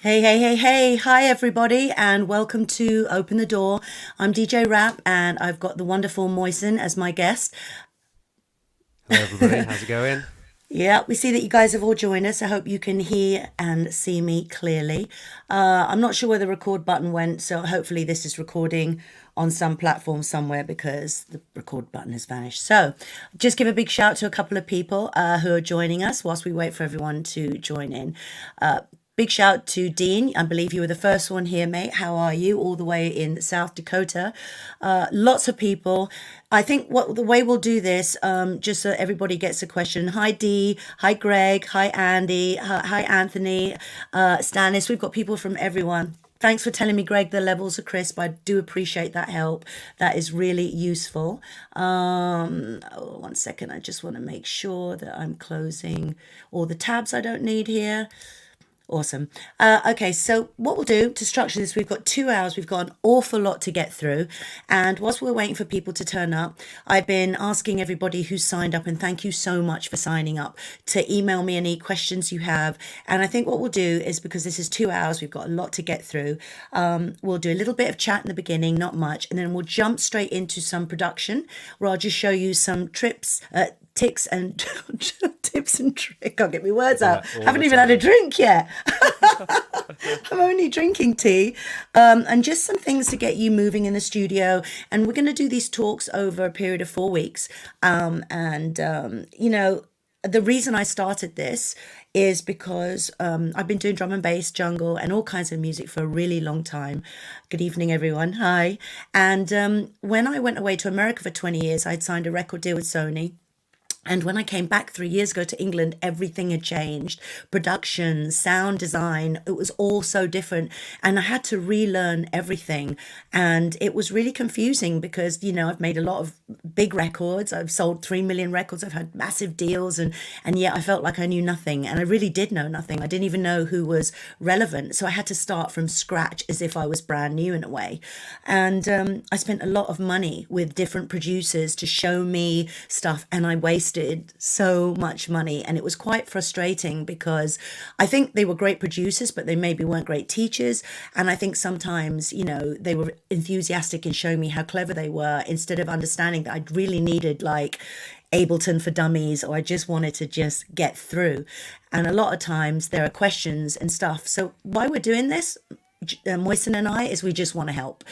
Hey, hey, hey, hey. Hi, everybody, and welcome to Open the Door. I'm DJ Rap, and I've got the wonderful Moisen as my guest. Hello, everybody. How's it going? Yeah, we see that you guys have all joined us. I hope you can hear and see me clearly. I'm not sure where the record button went, so hopefully this is recording on some platform somewhere because the record button has vanished. So just give a big shout to a couple of people who are joining us whilst we wait for everyone to join in. Big shout to Dean. I believe you were the first one here, mate. How are you? All the way in South Dakota. Lots of people. I think what the way we'll do this, just so everybody gets a question. Hi, Dee. Hi, Greg. Hi, Andy. Hi, Anthony. Stannis. We've got people from everyone. Thanks for telling me, Greg, the levels are crisp. I do appreciate that help. That is really useful. Oh, 1 second. I just want to make sure that I'm closing all the tabs I don't need here. Awesome. Okay, so what we'll do to structure this, we've got 2 hours, we've got an awful lot to get through. And whilst we're waiting for people to turn up, I've been asking everybody who's signed up, and thank you so much for signing up, to email me any questions you have. And I think what we'll do is, because this is 2 hours, we've got a lot to get through, we'll do a little bit of chat in the beginning, not much, and then we'll jump straight into some production where I'll just show you some ticks and tips and tricks. Can't get my words Do out. that all Haven't the even had a time. drink yet. I'm only drinking tea, and just some things to get you moving in the studio. And we're going to do these talks over a period of 4 weeks. The reason I started this is because I've been doing drum and bass, jungle, and all kinds of music for a really long time. Good evening, everyone. Hi. And when I went away to America for 20 years, I'd signed a record deal with Sony. And when I came back 3 years ago to England, everything had changed. Production, sound design, it was all so different. And I had to relearn everything. And it was really confusing because, I've made a lot of big records. I've sold 3 million records. I've had massive deals. And yet I felt like I knew nothing. And I really did know nothing. I didn't even know who was relevant. So I had to start from scratch as if I was brand new in a way. And I spent a lot of money with different producers to show me stuff. And I wasted so much money, and it was quite frustrating because I think they were great producers, but they maybe weren't great teachers. And I think sometimes, they were enthusiastic in showing me how clever they were instead of understanding that I really needed like Ableton for Dummies, or I just wanted to just get through. And a lot of times there are questions and stuff. So why we're doing this, Moisen and I, is we just want to help.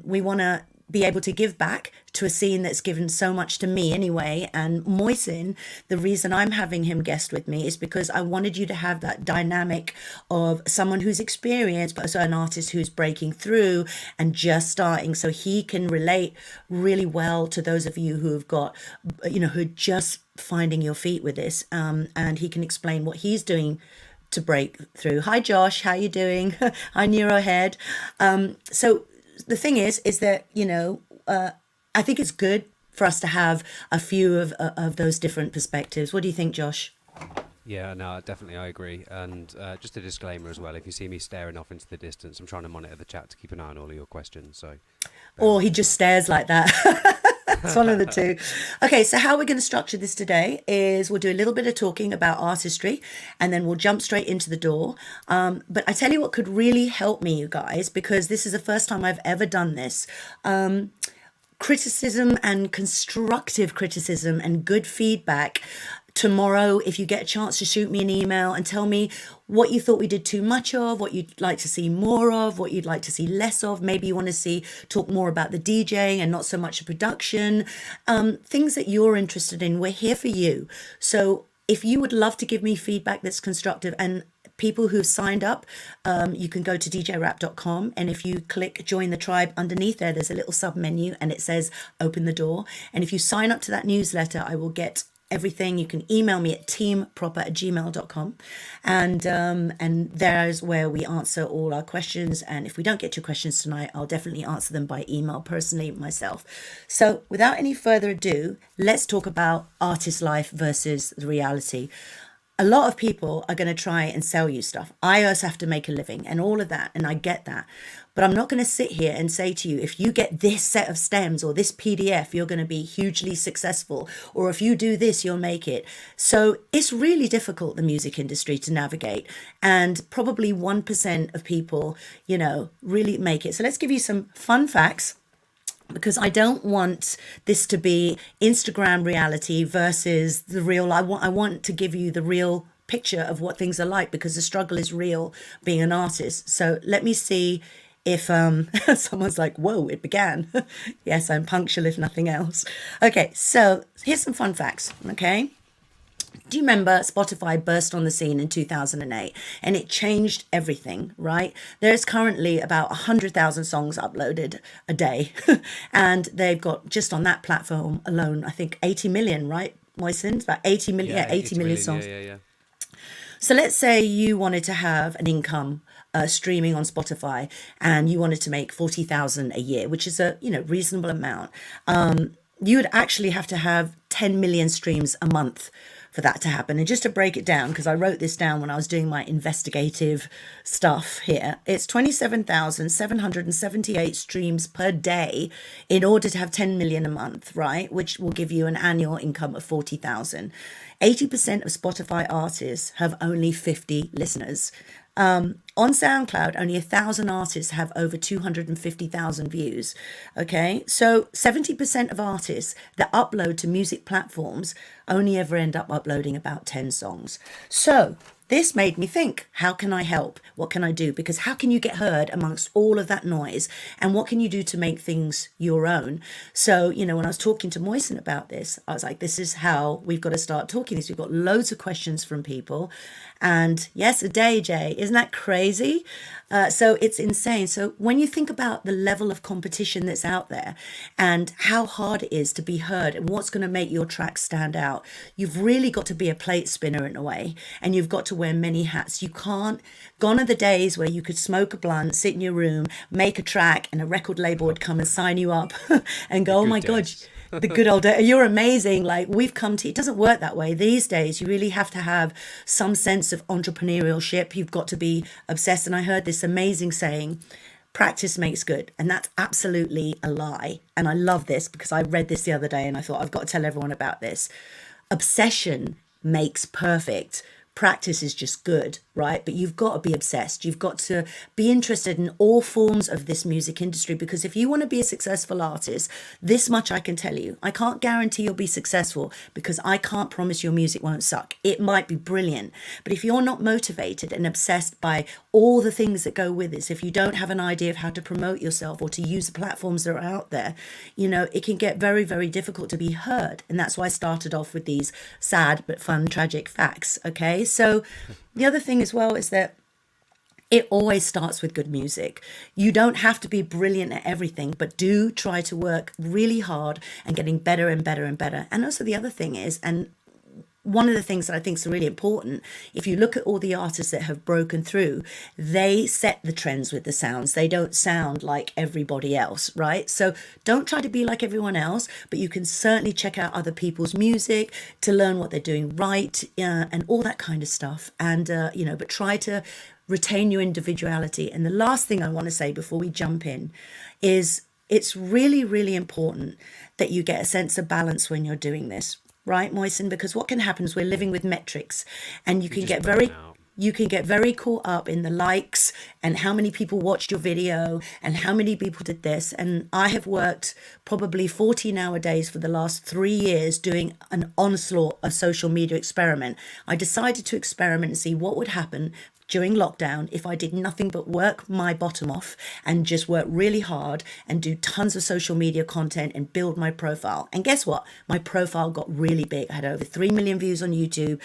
We want to be able to give back to a scene that's given so much to me anyway. And Moisen, the reason I'm having him guest with me is because I wanted you to have that dynamic of someone who's experienced, but also an artist who's breaking through and just starting, so he can relate really well to those of you who have got, who are just finding your feet with this. And he can explain what he's doing to break through. Hi, Josh. How you doing? Hi, Neurohead. So the thing is that I think it's good for us to have a few of those different perspectives. What do you think, Josh? Yeah, no, definitely, I agree. And just a disclaimer as well: if you see me staring off into the distance, I'm trying to monitor the chat to keep an eye on all of your questions. So bear Or with he me for just stares like that. It's one of the two. Okay, so how we're going to structure this today is we'll do a little bit of talking about artistry, and then we'll jump straight into the door. But I tell you what could really help me, you guys, because this is the first time I've ever done this. Criticism and constructive criticism and good feedback. Tomorrow, if you get a chance to shoot me an email and tell me what you thought we did too much of, what you'd like to see more of, what you'd like to see less of. Maybe you want to see talk more about the DJing and not so much the production. Things that you're interested in, we're here for you. So if you would love to give me feedback that's constructive, and people who've signed up, you can go to djrap.com, and if you click join the tribe underneath there's a little sub menu and it says open the door. And if you sign up to that newsletter, I will get everything. You can email me at teamproper@gmail.com, and there's where we answer all our questions. And if we don't get your questions tonight, I'll definitely answer them by email personally myself. So without any further ado, let's talk about artist life versus the reality. a lot of people are going to try and sell you stuff. I also have to make a living and all of that. And I get that. But I'm not going to sit here and say to you, if you get this set of stems or this PDF, you're going to be hugely successful. Or if you do this, you'll make it. So it's really difficult, the music industry, to navigate. And probably 1% of people, really make it. So let's give you some fun facts, because I don't want this to be Instagram reality versus the real. I want to give you the real picture of what things are like, because the struggle is real being an artist. So let me see if someone's like, whoa, it began. Yes, I'm punctual if nothing else. Okay, so here's some fun facts, okay? Do you remember Spotify burst on the scene in 2008 and it changed everything, right? There's currently about 100,000 songs uploaded a day. And they've got, just on that platform alone, I think 80 million, right, Moisen? It's about 80 million, yeah, 80 million songs. Yeah. So let's say you wanted to have an income streaming on Spotify and you wanted to make 40,000 a year, which is a reasonable amount. You would actually have to have 10 million streams a month for that to happen. And just to break it down, because I wrote this down when I was doing my investigative stuff here, it's 27,778 streams per day in order to have 10 million a month, right? Which will give you an annual income of 40,000. 80% of Spotify artists have only 50 listeners. On SoundCloud, only 1,000 artists have over 250,000 views. Okay, so 70% of artists that upload to music platforms only ever end up uploading about 10 songs. So this made me think, how can I help? What can I do? Because how can you get heard amongst all of that noise? And what can you do to make things your own? So, when I was talking to Moisen about this, I was like, this is how we've got to start talking this. We've got loads of questions from people. And yes, a day, Jay. Isn't that crazy? So it's insane. So when you think about the level of competition that's out there and how hard it is to be heard and what's going to make your track stand out, you've really got to be a plate spinner in a way, and you've got to wear many hats. You can't, gone are the days where you could smoke a blunt, sit in your room, make a track, and a record label would come and sign you up and go, oh my God, the good old day. You're amazing. Like, we've come to, it doesn't work that way. These days, you really have to have some sense of entrepreneurship. You've got to be obsessed. And I heard this amazing saying, practice makes good. And that's absolutely a lie. And I love this because I read this the other day and I thought, I've got to tell everyone about this. Obsession makes perfect. Practice is just good, right? But you've got to be obsessed. You've got to be interested in all forms of this music industry, because if you want to be a successful artist, this much I can tell you. I can't guarantee you'll be successful because I can't promise your music won't suck. It might be brilliant, but if you're not motivated and obsessed by all the things that go with this, if you don't have an idea of how to promote yourself or to use the platforms that are out there, it can get very, very difficult to be heard. And that's why I started off with these sad but fun, tragic facts, okay? So the other thing as well is that it always starts with good music. You don't have to be brilliant at everything, but do try to work really hard and getting better and better and better. And also the other thing is, and one of the things that I think is really important, if you look at all the artists that have broken through, they set the trends with the sounds. They don't sound like everybody else, right? So don't try to be like everyone else, but you can certainly check out other people's music to learn what they're doing right, and all that kind of stuff. And, but try to retain your individuality. And the last thing I want to say before we jump in is it's really, really important that you get a sense of balance when you're doing this. Right, Moisen? Because what can happen is we're living with metrics, and you can get very caught up in the likes and how many people watched your video and how many people did this. And I have worked probably 14-hour days for the last 3 years doing an onslaught of social media experiment. I decided to experiment and see what would happen during lockdown if I did nothing but work my bottom off and just work really hard and do tons of social media content and build my profile. And guess what? My profile got really big. I had over 3 million views on YouTube.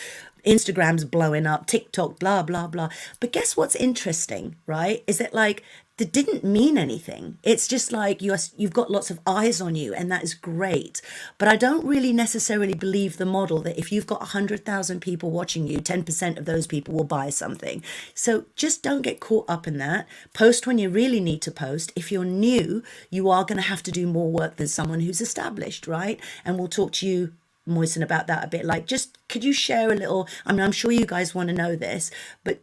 Instagram's blowing up, TikTok, blah, blah, blah. But guess what's interesting, right? Is that that didn't mean anything. It's just like you've got lots of eyes on you, and that is great. But I don't really necessarily believe the model that if you've got 100,000 people watching you, 10% of those people will buy something. So just don't get caught up in that. Post when you really need to post. If you're new, you are going to have to do more work than someone who's established, right? And we'll talk to you Moisten, about that a bit? Like, just could you share a little? I mean, I'm sure you guys want to know this, but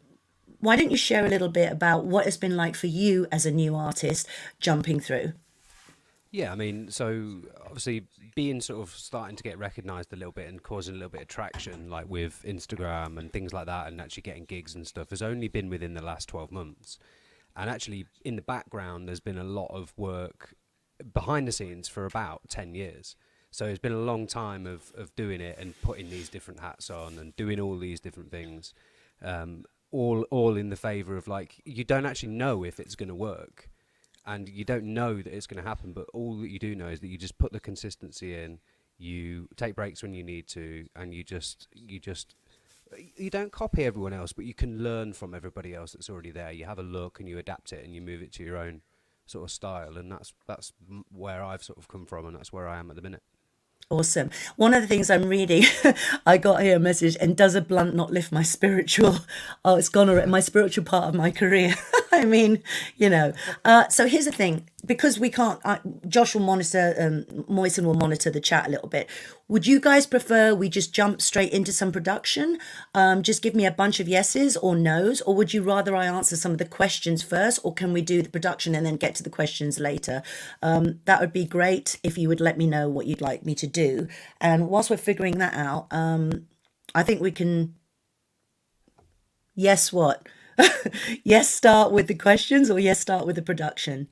why don't you share a little bit about what it's been like for you as a new artist jumping through? Yeah, I mean, so obviously being sort of starting to get recognized a little bit and causing a little bit of traction, like with Instagram and things like that, and actually getting gigs and stuff, has only been within the last 12 months. And actually, in the background, there's been a lot of work behind the scenes for about 10 years. So it's been a long time of doing it and putting these different hats on and doing all these different things, all in the favor of, like, you don't actually know if it's going to work and you don't know that it's going to happen, but all that you do know is that you just put the consistency in, you take breaks when you need to, and you don't copy everyone else, but you can learn from everybody else that's already there. You have a look and you adapt it and you move it to your own sort of style, and that's where I've sort of come from, and that's where I am at the minute. Awesome. One of the things I'm reading, I got here a message, and does a blunt not lift my spiritual? Oh, it's gone already. My spiritual part of my career. I mean, you know. So here's the thing, because we can't. Josh will monitor, Moisen will monitor the chat a little bit. Would you guys prefer we just jump straight into some production? Just give me a bunch of yeses or nos, or would you rather I answer some of the questions first, or can we do the production and then get to the questions later? That would be great if you would let me know what you'd like me to do. And whilst we're figuring that out, I think we can. Yes, what? Yes, start with the questions, or yes, start with the production?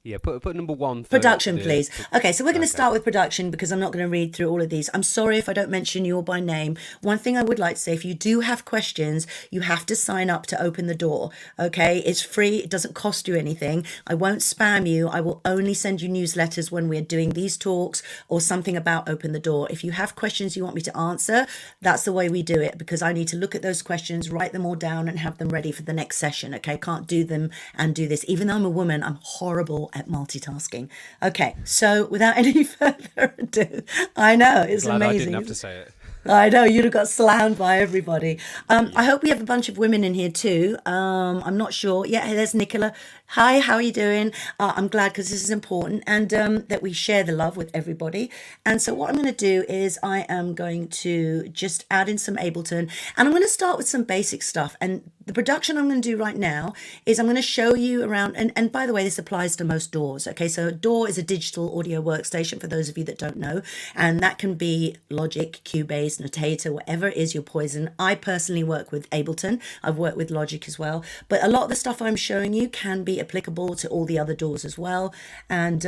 Yeah, put number one for Production, the. please. Okay, so we're going to Okay. start with production because I'm not going to read through all of these. I'm sorry if I don't mention you all by name. One thing I would like to say, if you do have questions, you have to sign up to open the door. Okay, it's free. It doesn't cost you anything. I won't spam you. I will only send you newsletters when we're doing these talks or something about open the door. If you have questions you want me to answer, that's the way we do it, because I need to look at those questions, write them all down and have them ready for the next session. Okay, can't do them and do this. Even though I'm a woman, I'm horrible at multitasking. Okay, so without any further ado, I know it's Glad I didn't amazing. have to say it. I know you'd have got slammed by everybody. I Yeah. hope we have a bunch of women in here too. I'm not sure. Yeah, there's Nicola. Hi, how are you doing? I'm glad, because this is important, and that we share the love with everybody. And so what I'm going to do is I am going to just add in some Ableton, and I'm going to start with some basic stuff. And the production I'm going to do right now is I'm going to show you around. And by the way, this applies to most DAWs. Okay, so a DAW is a digital audio workstation, for those of you that don't know, and that can be Logic, Cubase, Notator, whatever it is your poison. I personally work with Ableton. I've worked with Logic as well, but a lot of the stuff I'm showing you can be applicable to all the other DAWs as well. And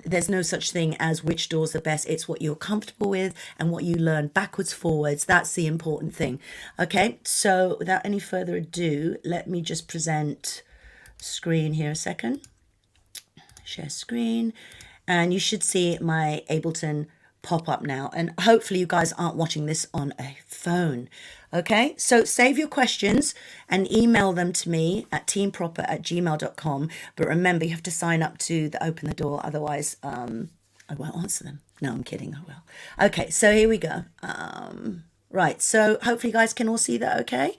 there's no such thing as which DAW's the best. It's what you're comfortable with and what you learn backwards, forwards. That's the important thing. Okay, so without any further ado, let me just present screen here a second. Share screen, and you should see my Ableton pop up now, and hopefully you guys aren't watching this on a phone. Okay, so save your questions and email them to me at teamproper@gmail.com, but remember, you have to sign up to the open the door, otherwise I won't answer them. No, I'm kidding, I will. Okay, so here we go. Right, so hopefully you guys can all see that okay.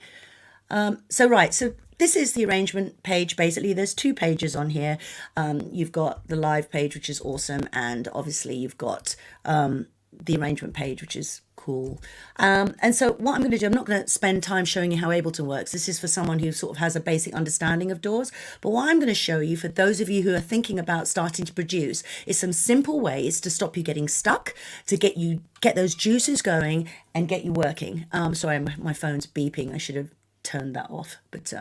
So this is the arrangement page. Basically, there's two pages on here. You've got the live page, which is awesome, and obviously you've got the arrangement page, which is cool. And so what I'm going to do, I'm not going to spend time showing you how Ableton works. This is for someone who sort of has a basic understanding of DAWs. But what I'm going to show you, for those of you who are thinking about starting to produce, is some simple ways to stop you getting stuck, to get those juices going and get you working. Sorry, my phone's beeping. I should have turned that off, but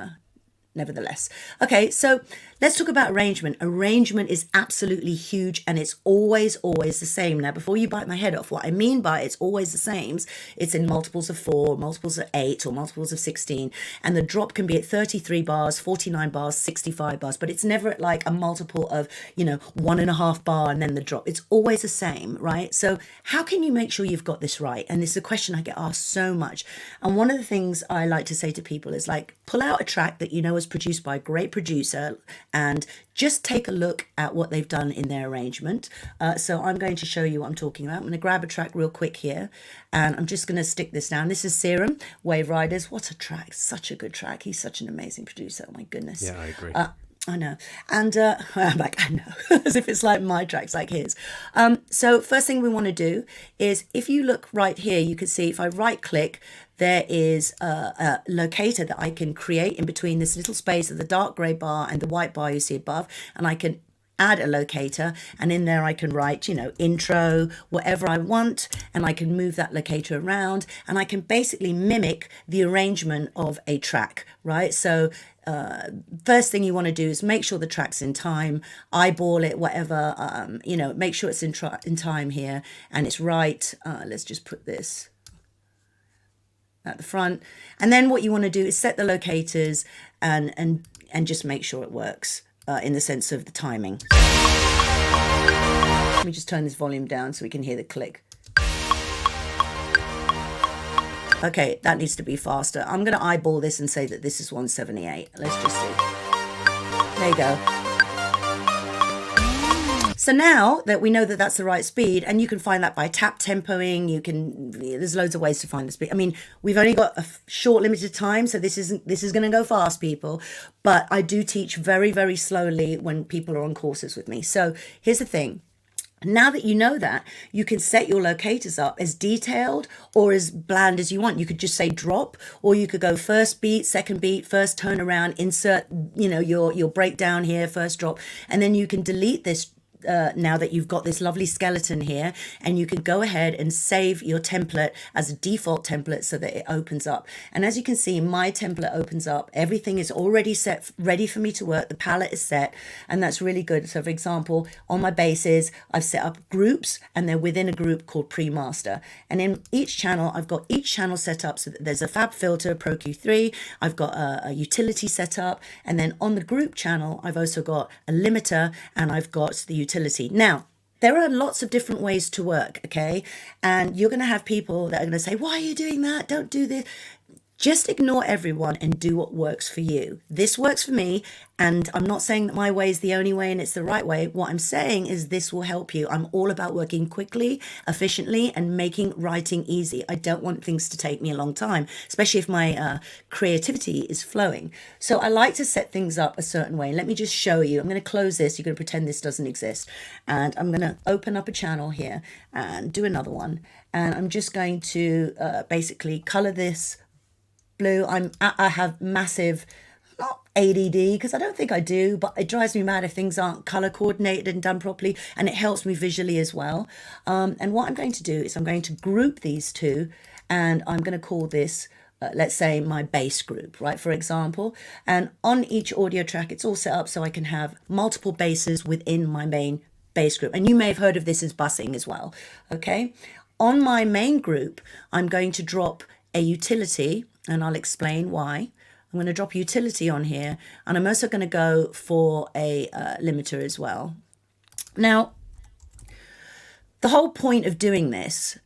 nevertheless. Okay, so let's talk about arrangement. Arrangement is absolutely huge, and it's always the same. Now, before you bite my head off, what I mean by it's always the same, it's in multiples of 4, multiples of 8, or multiples of 16, and the drop can be at 33 bars, 49 bars, 65 bars, but it's never at like a multiple of, 1.5 bar and then the drop. It's always the same, right? So how can you make sure you've got this right? And this is a question I get asked so much. And one of the things I like to say to people is, like, pull out a track that you know was produced by a great producer and just take a look at what they've done in their arrangement. So I'm going to show you what I'm talking about. I'm going to grab a track real quick here, and I'm just going to stick this down. This is Serum, Wave Riders. What a track. Such a good track. He's such an amazing producer. Oh my goodness. Yeah, I agree. I know. And I'm like, I know, as if it's like my tracks, like his. So first thing we want to do is, if you look right here, you can see if I right click, there is a locator that I can create in between this little space of the dark gray bar and the white bar you see above. And I can add a locator, and in there I can write, intro, whatever I want, and I can move that locator around, and I can basically mimic the arrangement of a track, right? So first thing you want to do is make sure the track's in time, eyeball it, whatever, make sure it's in time here and it's right. Let's just put this at the front, and then what you want to do is set the locators and just make sure it works in the sense of the timing. Let me just turn this volume down so we can hear the click. Okay, that needs to be faster. I'm going to eyeball this and say that this is 178. Let's just see. There you go. So now that we know that that's the right speed, and you can find that by tap tempoing, there's loads of ways to find the speed. I mean, we've only got a short limited time, so this is going to go fast, people. But I do teach very, very slowly when people are on courses with me. So here's the thing. Now that you know that, you can set your locators up as detailed or as bland as you want. You could just say drop, or you could go first beat, second beat, first turn around, insert, your breakdown here, first drop, and then you can delete this now that you've got this lovely skeleton here, and you can go ahead and save your template as a default template so that it opens up. And as you can see, my template opens up. Everything is already set, ready for me to work. The palette is set, and that's really good. So for example, on my basses, I've set up groups, and they're within a group called pre-master. And in each channel, I've got each channel set up so that there's a fab filter, Pro Q3, I've got a utility set up, and then on the group channel, I've also got a limiter, and I've got the utility. Now, there are lots of different ways to work, okay? And you're going to have people that are going to say, why are you doing that? Don't do this. Just ignore everyone and do what works for you. This works for me, and I'm not saying that my way is the only way and it's the right way. What I'm saying is this will help you. I'm all about working quickly, efficiently, and making writing easy. I don't want things to take me a long time, especially if my creativity is flowing. So I like to set things up a certain way. Let me just show you. I'm going to close this. You're going to pretend this doesn't exist. And I'm going to open up a channel here and do another one. And I'm just going to basically color this blue. I have massive, not ADD, because I don't think I do, but it drives me mad if things aren't color coordinated and done properly, and it helps me visually as well. And what I'm going to do is I'm going to group these two, and I'm going to call this let's say my bass group, right, for example. And on each audio track, it's all set up so I can have multiple basses within my main bass group. And you may have heard of this as busing as well, okay? On my main group, I'm going to drop a utility, and I'll explain why. I'm going to drop utility on here, and I'm also going to go for a limiter as well. Now, the whole point of doing this,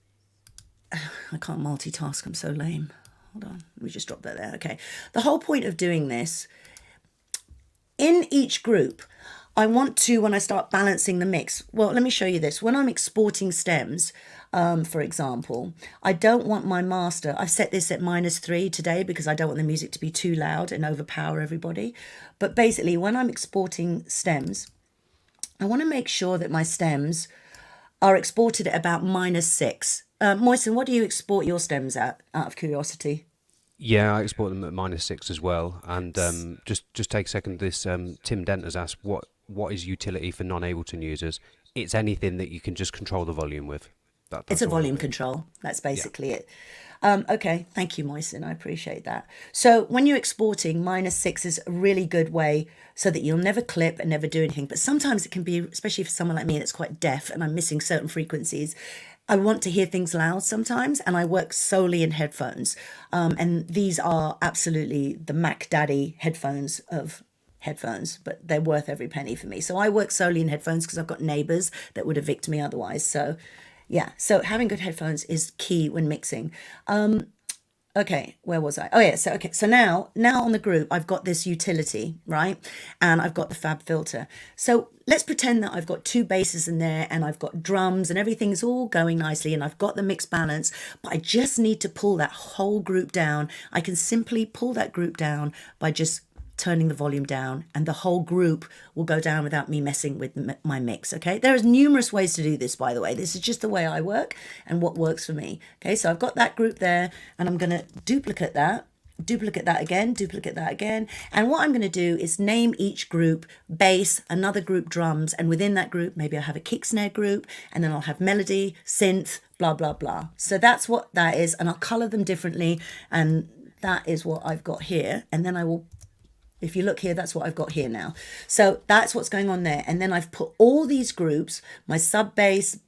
I can't multitask, I'm so lame. Hold on, let me just drop that there. Okay, the whole point of doing this, in each group, I want to, when I start balancing the mix, well, let me show you this. When I'm exporting stems, for example, I don't want my master, I've set this at -3 today because I don't want the music to be too loud and overpower everybody. But basically, when I'm exporting stems, I want to make sure that my stems are exported at about -6. Moisen, what do you export your stems at, out of curiosity? Yeah, I export them at -6 as well. And just take a second. This Tim Dent has asked, what is utility for non-Ableton users? It's anything that you can just control the volume with. It's a volume control. That's basically it. Okay, thank you, Moisen. I appreciate that. So when you're exporting, -6 is a really good way so that you'll never clip and never do anything. But sometimes it can be, especially for someone like me that's quite deaf and I'm missing certain frequencies, I want to hear things loud sometimes, and I work solely in headphones. And these are absolutely the Mac Daddy headphones of headphones, but they're worth every penny for me. So I work solely in headphones because I've got neighbors that would evict me otherwise. So yeah, so having good headphones is key when mixing. Okay, where was I? Oh yeah, so now on the group, I've got this utility, right? And I've got the fab filter. So let's pretend that I've got two basses in there and I've got drums and everything's all going nicely and I've got the mix balance, but I just need to pull that whole group down. I can simply pull that group down by just turning the volume down, and the whole group will go down without me messing with my mix. Okay, there's numerous ways to do this, by the way. This is just the way I work and what works for me. Okay, so I've got that group there, and I'm going to duplicate that again. And what I'm going to do is name each group bass, another group drums, and within that group, maybe I'll have a kick snare group, and then I'll have melody, synth, blah, blah, blah. So that's what that is. And I'll color them differently. And that is what I've got here. And then I will, if you look here, that's what I've got here now. So that's what's going on there. And then I've put all these groups, my sub bass,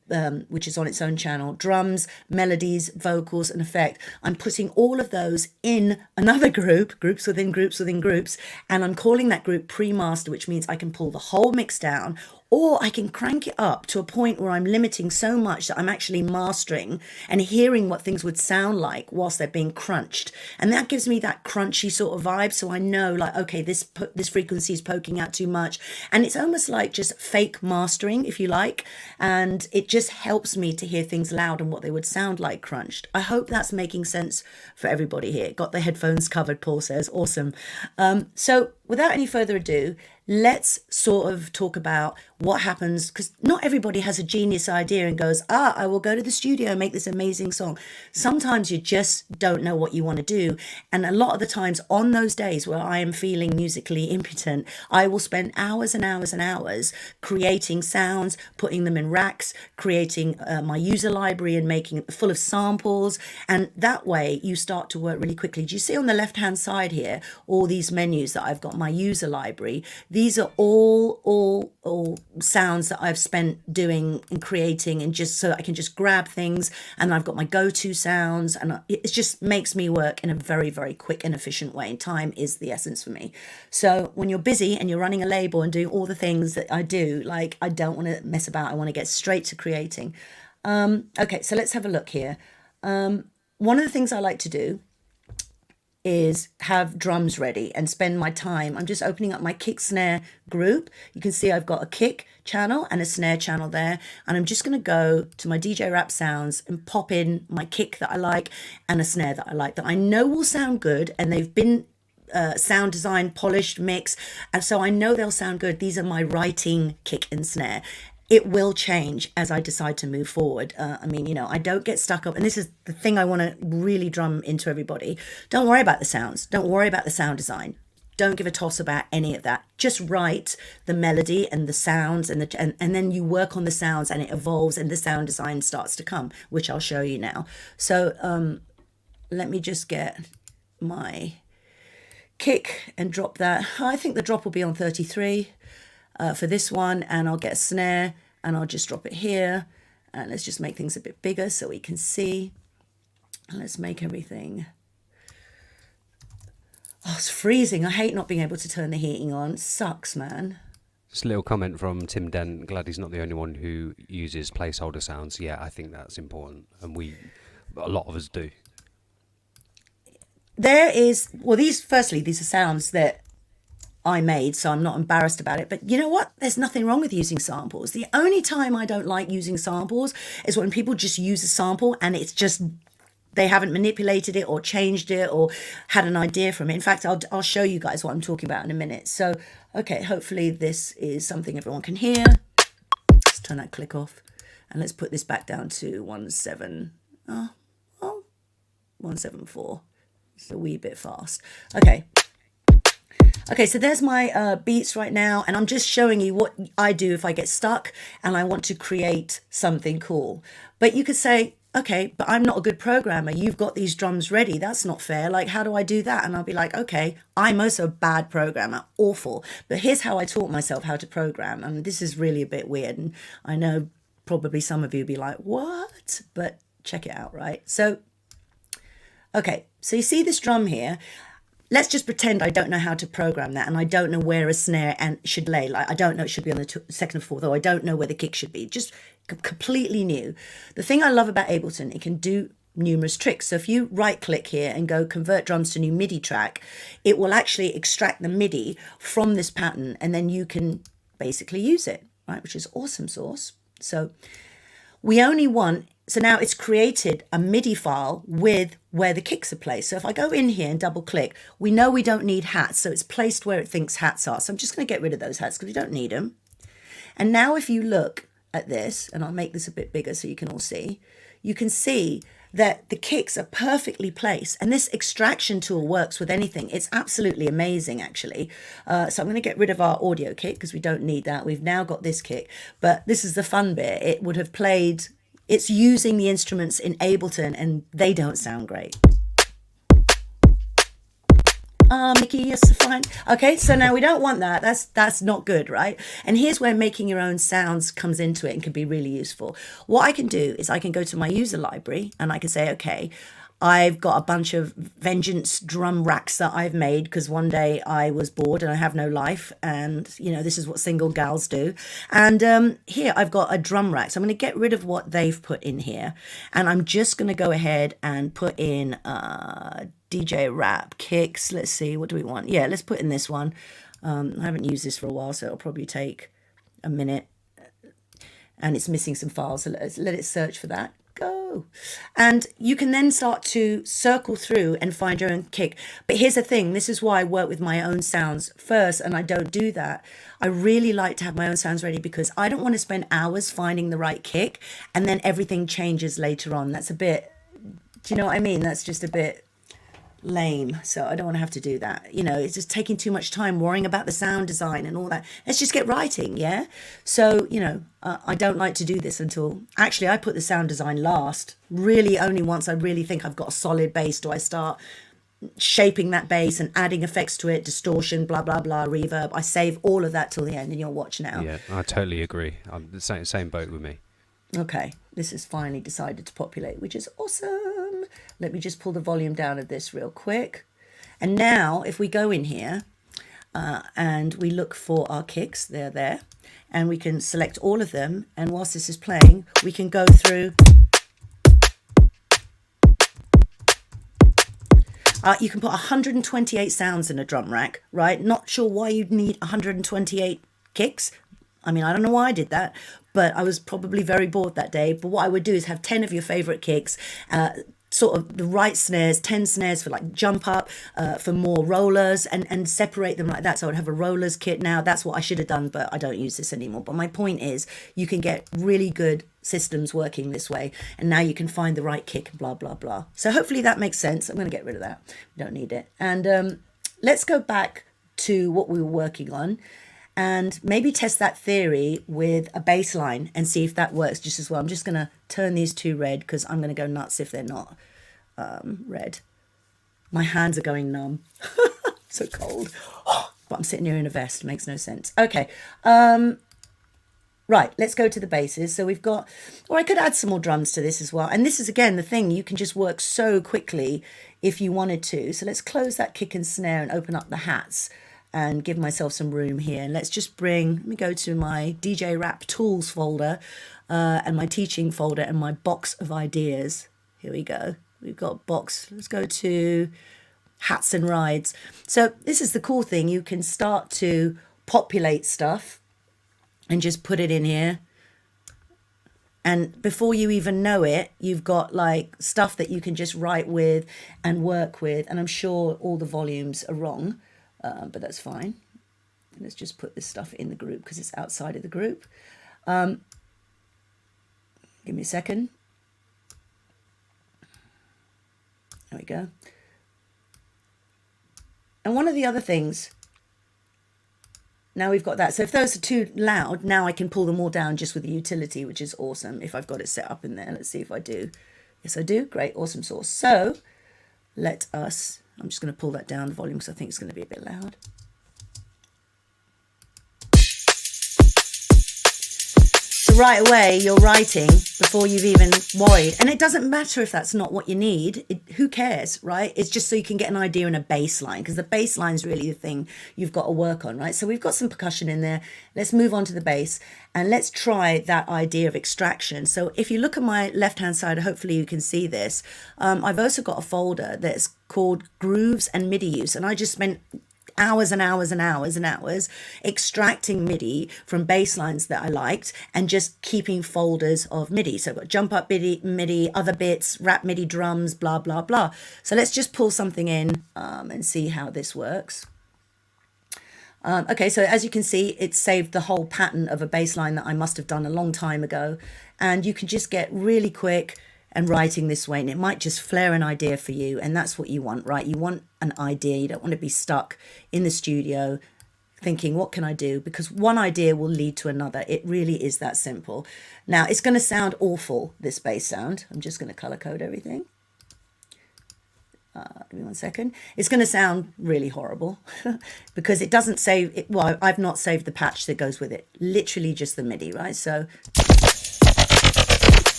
which is on its own channel, drums, melodies, vocals, and effect. I'm putting all of those in another group, groups within groups within groups. And I'm calling that group pre-master, which means I can pull the whole mix down, or I can crank it up to a point where I'm limiting so much that I'm actually mastering and hearing what things would sound like whilst they're being crunched. And that gives me that crunchy sort of vibe. So I know, like, okay, this frequency is poking out too much. And it's almost like just fake mastering, if you like. And it just helps me to hear things loud and what they would sound like crunched. I hope that's making sense for everybody here. Got the headphones covered, Paul says. Awesome. So without any further ado, let's sort of talk about what happens, because not everybody has a genius idea and goes, I will go to the studio and make this amazing song. Sometimes you just don't know what you want to do. And a lot of the times on those days where I am feeling musically impotent, I will spend hours and hours and hours creating sounds, putting them in racks, creating my user library and making it full of samples. And that way you start to work really quickly. Do you see on the left-hand side here, all these menus that I've got, my user library? These are all sounds that I've spent doing and creating, and just so I can just grab things, and I've got my go-to sounds, and it just makes me work in a very, very quick and efficient way. And time is the essence for me. So when you're busy and you're running a label and doing all the things that I do, like, I don't want to mess about. I want to get straight to creating. Okay, so let's have a look here. One of the things I like to do is have drums ready and spend my time. I'm just opening up my kick snare group. You can see I've got a kick channel and a snare channel there, and I'm just going to go to my DJ Rap Sounds and pop in my kick that I like and a snare that I like, that I know will sound good, and they've been sound design, polished, mixed, and so I know they'll sound good. These are my writing kick and snare. It will change as I decide to move forward. I mean, you know, I don't get stuck up. And this is the thing I want to really drum into everybody. Don't worry about the sounds. Don't worry about the sound design. Don't give a toss about any of that. Just write the melody and the sounds, and then you work on the sounds, and it evolves, and the sound design starts to come, which I'll show you now. So let me just get my kick and drop that. I think the drop will be on 33. For this one, and I'll get a snare and I'll just drop it here, and let's just make things a bit bigger so we can see. And let's make everything, it's freezing. I hate not being able to turn the heating on. It sucks, man. Just a little comment from Tim Dent. Glad he's not the only one who uses placeholder sounds. Yeah, I think that's important, and a lot of us do. There is, well, these are sounds that I made, so I'm not embarrassed about it. But you know what? There's nothing wrong with using samples. The only time I don't like using samples is when people just use a sample and it's just, they haven't manipulated it or changed it or had an idea from it. In fact, I'll show you guys what I'm talking about in a minute. So, okay, hopefully this is something everyone can hear. Let's turn that click off, and let's put this back down to 174. It's a wee bit fast. Okay, so there's my beats right now, and I'm just showing you what I do if I get stuck and I want to create something cool. But you could say, okay, but I'm not a good programmer. You've got these drums ready. That's not fair. Like, how do I do that? And I'll be like, okay, I'm also a bad programmer, awful. But here's how I taught myself how to program. And this is really a bit weird. And I know probably some of you will be like, what? But check it out, right? So, okay, so you see this drum here. Let's just pretend I don't know how to program that, and I don't know where a snare should lay. Like, I don't know it should be on the second or fourth, or I don't know where the kick should be. Just completely new. The thing I love about Ableton, it can do numerous tricks. So if you right click here and go convert drums to new MIDI track, it will actually extract the MIDI from this pattern, and then you can basically use it, right? Which is awesome sauce. So we only want So now it's created a MIDI file with where the kicks are placed. So if I go in here and double click, we know we don't need hats. So it's placed where it thinks hats are. So I'm just going to get rid of those hats because we don't need them. And now if you look at this, and I'll make this a bit bigger so you can all see, you can see that the kicks are perfectly placed. And this extraction tool works with anything. It's absolutely amazing, actually. So I'm going to get rid of our audio kick because we don't need that. We've now got this kick. But this is the fun bit. It would have played... It's using the instruments in Ableton and they don't sound great. Mickey, yes, fine. Okay, so now we don't want that. That's not good, right? And here's where making your own sounds comes into it and can be really useful. What I can do is I can go to my user library and I can say, okay, I've got a bunch of Vengeance drum racks that I've made because one day I was bored and I have no life, and you know, this is what single gals do. And here I've got a drum rack, so I'm going to get rid of what they've put in here, and I'm just going to go ahead and put in DJ rap kicks. Let's see, what do we want? Yeah, let's put in this one. I haven't used this for a while, so it'll probably take a minute, and it's missing some files, so let's let it search for that. Go. And you can then start to circle through and find your own kick. But here's the thing, this is why I work with my own sounds first, and I don't do that. I really like to have my own sounds ready because I don't want to spend hours finding the right kick and then everything changes later on. That's a bit, do you know what I mean? That's just a bit lame. So I don't want to have to do that. You know, it's just taking too much time worrying about the sound design and all that. Let's just get writing. Yeah. So, you know, I don't like to do this until actually I put the sound design last. Really only once I really think I've got a solid bass do I start shaping that bass and adding effects to it, distortion, blah, blah, blah, reverb. I save all of that till the end and you'll watch now. Yeah, I totally agree. I'm the same boat with me. Okay, this has finally decided to populate, which is awesome. Let me just pull the volume down of this real quick. And now if we go in here and we look for our kicks, they're there, and we can select all of them. And whilst this is playing, we can go through. You can put 128 sounds in a drum rack, right? Not sure why you'd need 128 kicks. I mean, I don't know why I did that, but I was probably very bored that day. But what I would do is have 10 of your favorite kicks, sort of the right snares, 10 snares for like jump up, for more rollers, and separate them like that. So I would have a rollers kit now. That's what I should have done, but I don't use this anymore. But my point is you can get really good systems working this way, and now you can find the right kick, blah, blah, blah. So hopefully that makes sense. I'm going to get rid of that. We don't need it. And let's go back to what we were working on and maybe test that theory with a bass line and see if that works just as well. I'm just going to turn these two red because I'm going to go nuts if they're not red. My hands are going numb. So cold. But I'm sitting here in a vest. Makes no sense. Okay. Right, let's go to the basses. So we've got, or I could add some more drums to this as well. And this is, again, the thing. You can just work so quickly if you wanted to. So let's close that kick and snare and open up the hats and give myself some room here. And let's just let me go to my DJ Rap Tools folder and my teaching folder and my box of ideas. Here we go. We've got box. Let's go to hats and rides. So this is the cool thing. You can start to populate stuff and just put it in here. And before you even know it, you've got like stuff that you can just write with and work with. And I'm sure all the volumes are wrong. But that's fine. Let's just put this stuff in the group because it's outside of the group. Give me a second. There we go. And one of the other things, now we've got that. So if those are too loud, now I can pull them all down just with the utility, which is awesome if I've got it set up in there. Let's see if I do. Yes, I do. Great. Awesome sauce. So I'm just going to pull that down, the volume, because I think it's going to be a bit loud. So right away, you're writing before you've even worried. And it doesn't matter if that's not what you need. Who cares, right? It's just so you can get an idea and a bass line, because the bass line is really the thing you've got to work on, right? So we've got some percussion in there. Let's move on to the bass and let's try that idea of extraction. So if you look at my left-hand side, hopefully you can see this. I've also got a folder that's called Grooves and MIDI Use. And I just spent hours and hours and hours and hours extracting MIDI from bass lines that I liked and just keeping folders of MIDI. So I've got jump up MIDI, other bits, rap MIDI drums, blah, blah, blah. So let's just pull something in and see how this works. Okay, so as you can see, it saved the whole pattern of a bass line that I must have done a long time ago. And you can just get really quick and writing this way, and it might just flare an idea for you. And that's what you want, right? You want an idea. You don't want to be stuck in the studio thinking, what can I do? Because one idea will lead to another. It really is that simple. Now, it's going to sound awful, this bass sound. I'm just going to color code everything. Give me 1 second. It's going to sound really horrible because it doesn't save it. Well, I've not saved the patch that goes with it. Literally just the MIDI, right? So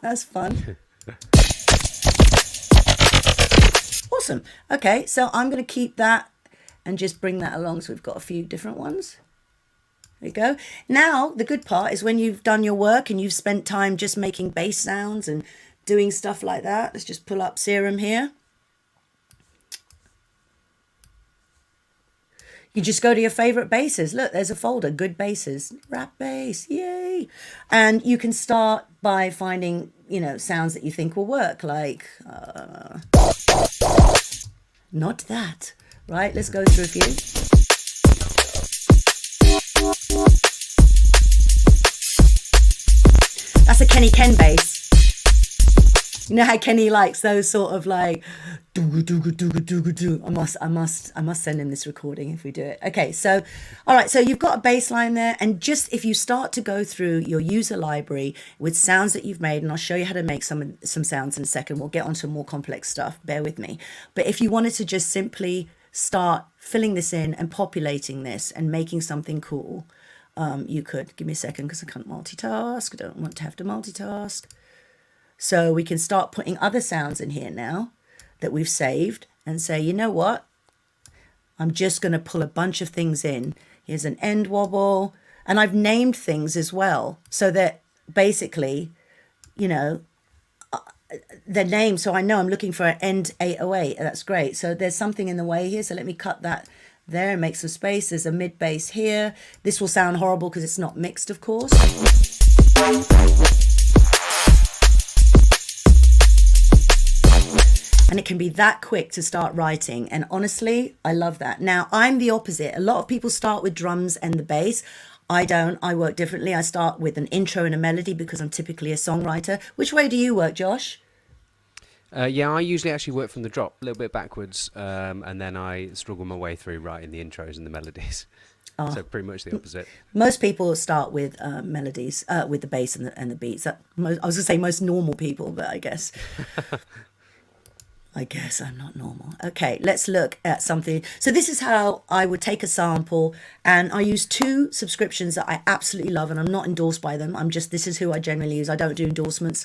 that's fun. Awesome. Okay, so I'm going to keep that and just bring that along. So we've got a few different ones. There you go. Now, the good part is when you've done your work and you've spent time just making bass sounds and doing stuff like that. Let's just pull up Serum here. You just go to your favorite basses. Look, there's a folder, good basses, rap bass, yay. And you can start by finding, you know, sounds that you think will work, like, not that, right? Let's go through a few. That's a Kenny Ken bass. You know how Kenny likes those sort of like doo doo doo doo doo doo. I must send him this recording if we do it. Okay, so all right, so you've got a bass line there, and just if you start to go through your user library with sounds that you've made, and I'll show you how to make some sounds in a second. We'll get onto more complex stuff. Bear with me. But if you wanted to just simply start filling this in and populating this and making something cool, you could. Give me a second because I can't multitask. I don't want to have to multitask. So we can start putting other sounds in here now that we've saved and say, you know what? I'm just going to pull a bunch of things in. Here's an end wobble. And I've named things as well so that basically, you know, the name. So I know I'm looking for an end 808. That's great. So there's something in the way here. So let me cut that there and make some space. There's a mid bass here. This will sound horrible because it's not mixed, of course. And it can be that quick to start writing. And honestly, I love that. Now, I'm the opposite. A lot of people start with drums and the bass. I don't. I work differently. I start with an intro and a melody because I'm typically a songwriter. Which way do you work, Josh? Yeah, I usually actually work from the drop, a little bit backwards, and then I struggle my way through writing the intros and the melodies. So pretty much the opposite. Most people start with melodies, with the bass and the beats. I was going to say most normal people, but I guess I'm not normal. Okay, let's look at something. So this is how I would take a sample, and I use two subscriptions that I absolutely love, and I'm not endorsed by them. This is who I generally use. I don't do endorsements,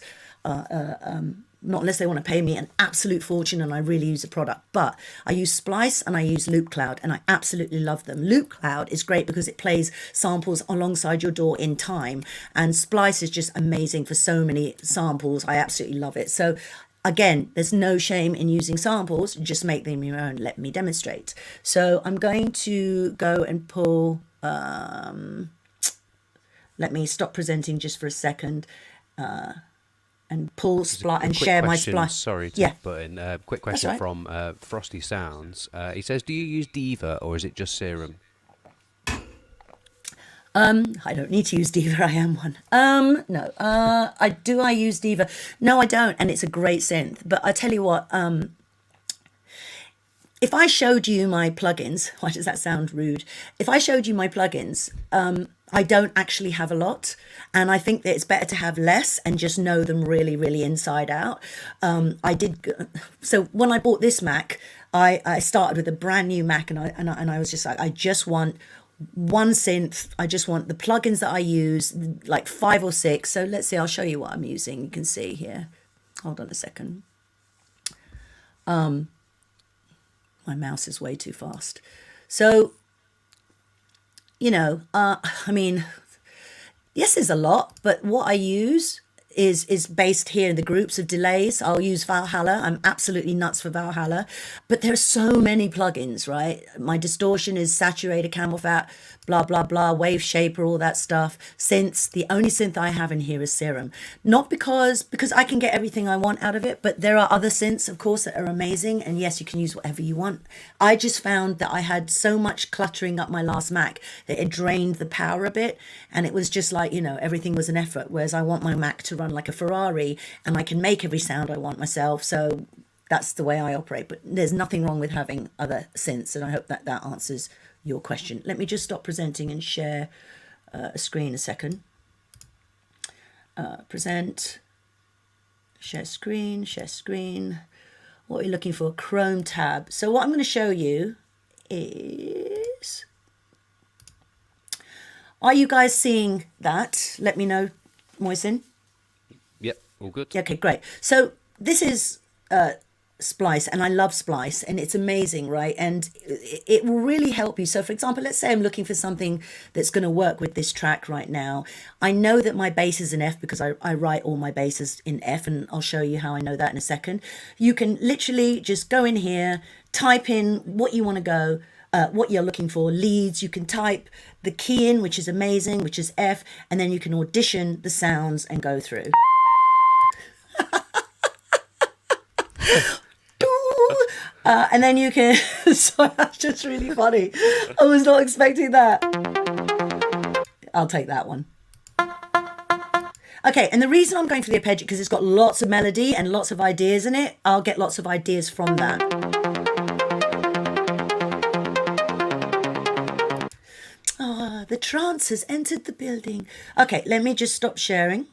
not unless they want to pay me an absolute fortune and I really use the product. But I use Splice and I use Loopcloud, and I absolutely love them. Loopcloud is great because it plays samples alongside your DAW in time, and Splice is just amazing for so many samples. I absolutely love it. So again, there's no shame in using samples, just make them your own. Let me demonstrate. So I'm going to go and pull, let me stop presenting just for a second, and pull Splice and share my Splice. Sorry to put in a quick question right. From Frosty Sounds. He says, do you use Diva or is it just Serum? I don't need to use Diva. I am one. No. I use Diva? No, I don't. And it's a great synth. But I tell you what, if I showed you my plugins, why does that sound rude? If I showed you my plugins, I don't actually have a lot. And I think that it's better to have less and just know them really, really inside out. So when I bought this Mac, I started with a brand new Mac, and I was just like, I just want one synth. I just want the plugins that I use, like 5 or 6. So let's see, I'll show you what I'm using. You can see here. Hold on a second. My mouse is way too fast. So, you know, I mean, yes, there's a lot, but what I use is based here in the groups of delays. I'll use Valhalla. I'm absolutely nuts for Valhalla. But there's so many plugins, right? My distortion is saturated, camel fat, blah, blah, blah, wave shaper, all that stuff. Synths, the only synth I have in here is Serum. Not because I can get everything I want out of it, but there are other synths, of course, that are amazing. And yes, you can use whatever you want. I just found that I had so much cluttering up my last Mac that it drained the power a bit. And it was just like, you know, everything was an effort. Whereas I want my Mac to run like a Ferrari and I can make every sound I want myself. So that's the way I operate. But there's nothing wrong with having other synths. And I hope that that answers your question. Let me just stop presenting and share a screen a second. Present, share screen. What are you looking for? Chrome tab. So what I'm going to show you is, are you guys seeing that? Let me know, Moisin. Yep, all good. Okay, great. So this is Splice, and I love Splice, and it's amazing, right? And it will really help you. So for example, let's say I'm looking for something that's going to work with this track right now. I know that my bass is in F because I write all my basses in F, and I'll show you how I know that in a second. You can literally just go in here, type in what you want to go, what you're looking for, leads. You can type the key in, which is amazing, which is F, and then you can audition the sounds and go through. And then you can, sorry, that's just really funny. I was not expecting that. I'll take that one. Okay, and the reason I'm going for the arpeggio, because it's got lots of melody and lots of ideas in it, I'll get lots of ideas from that. Oh, the trance has entered the building. Okay, let me just stop sharing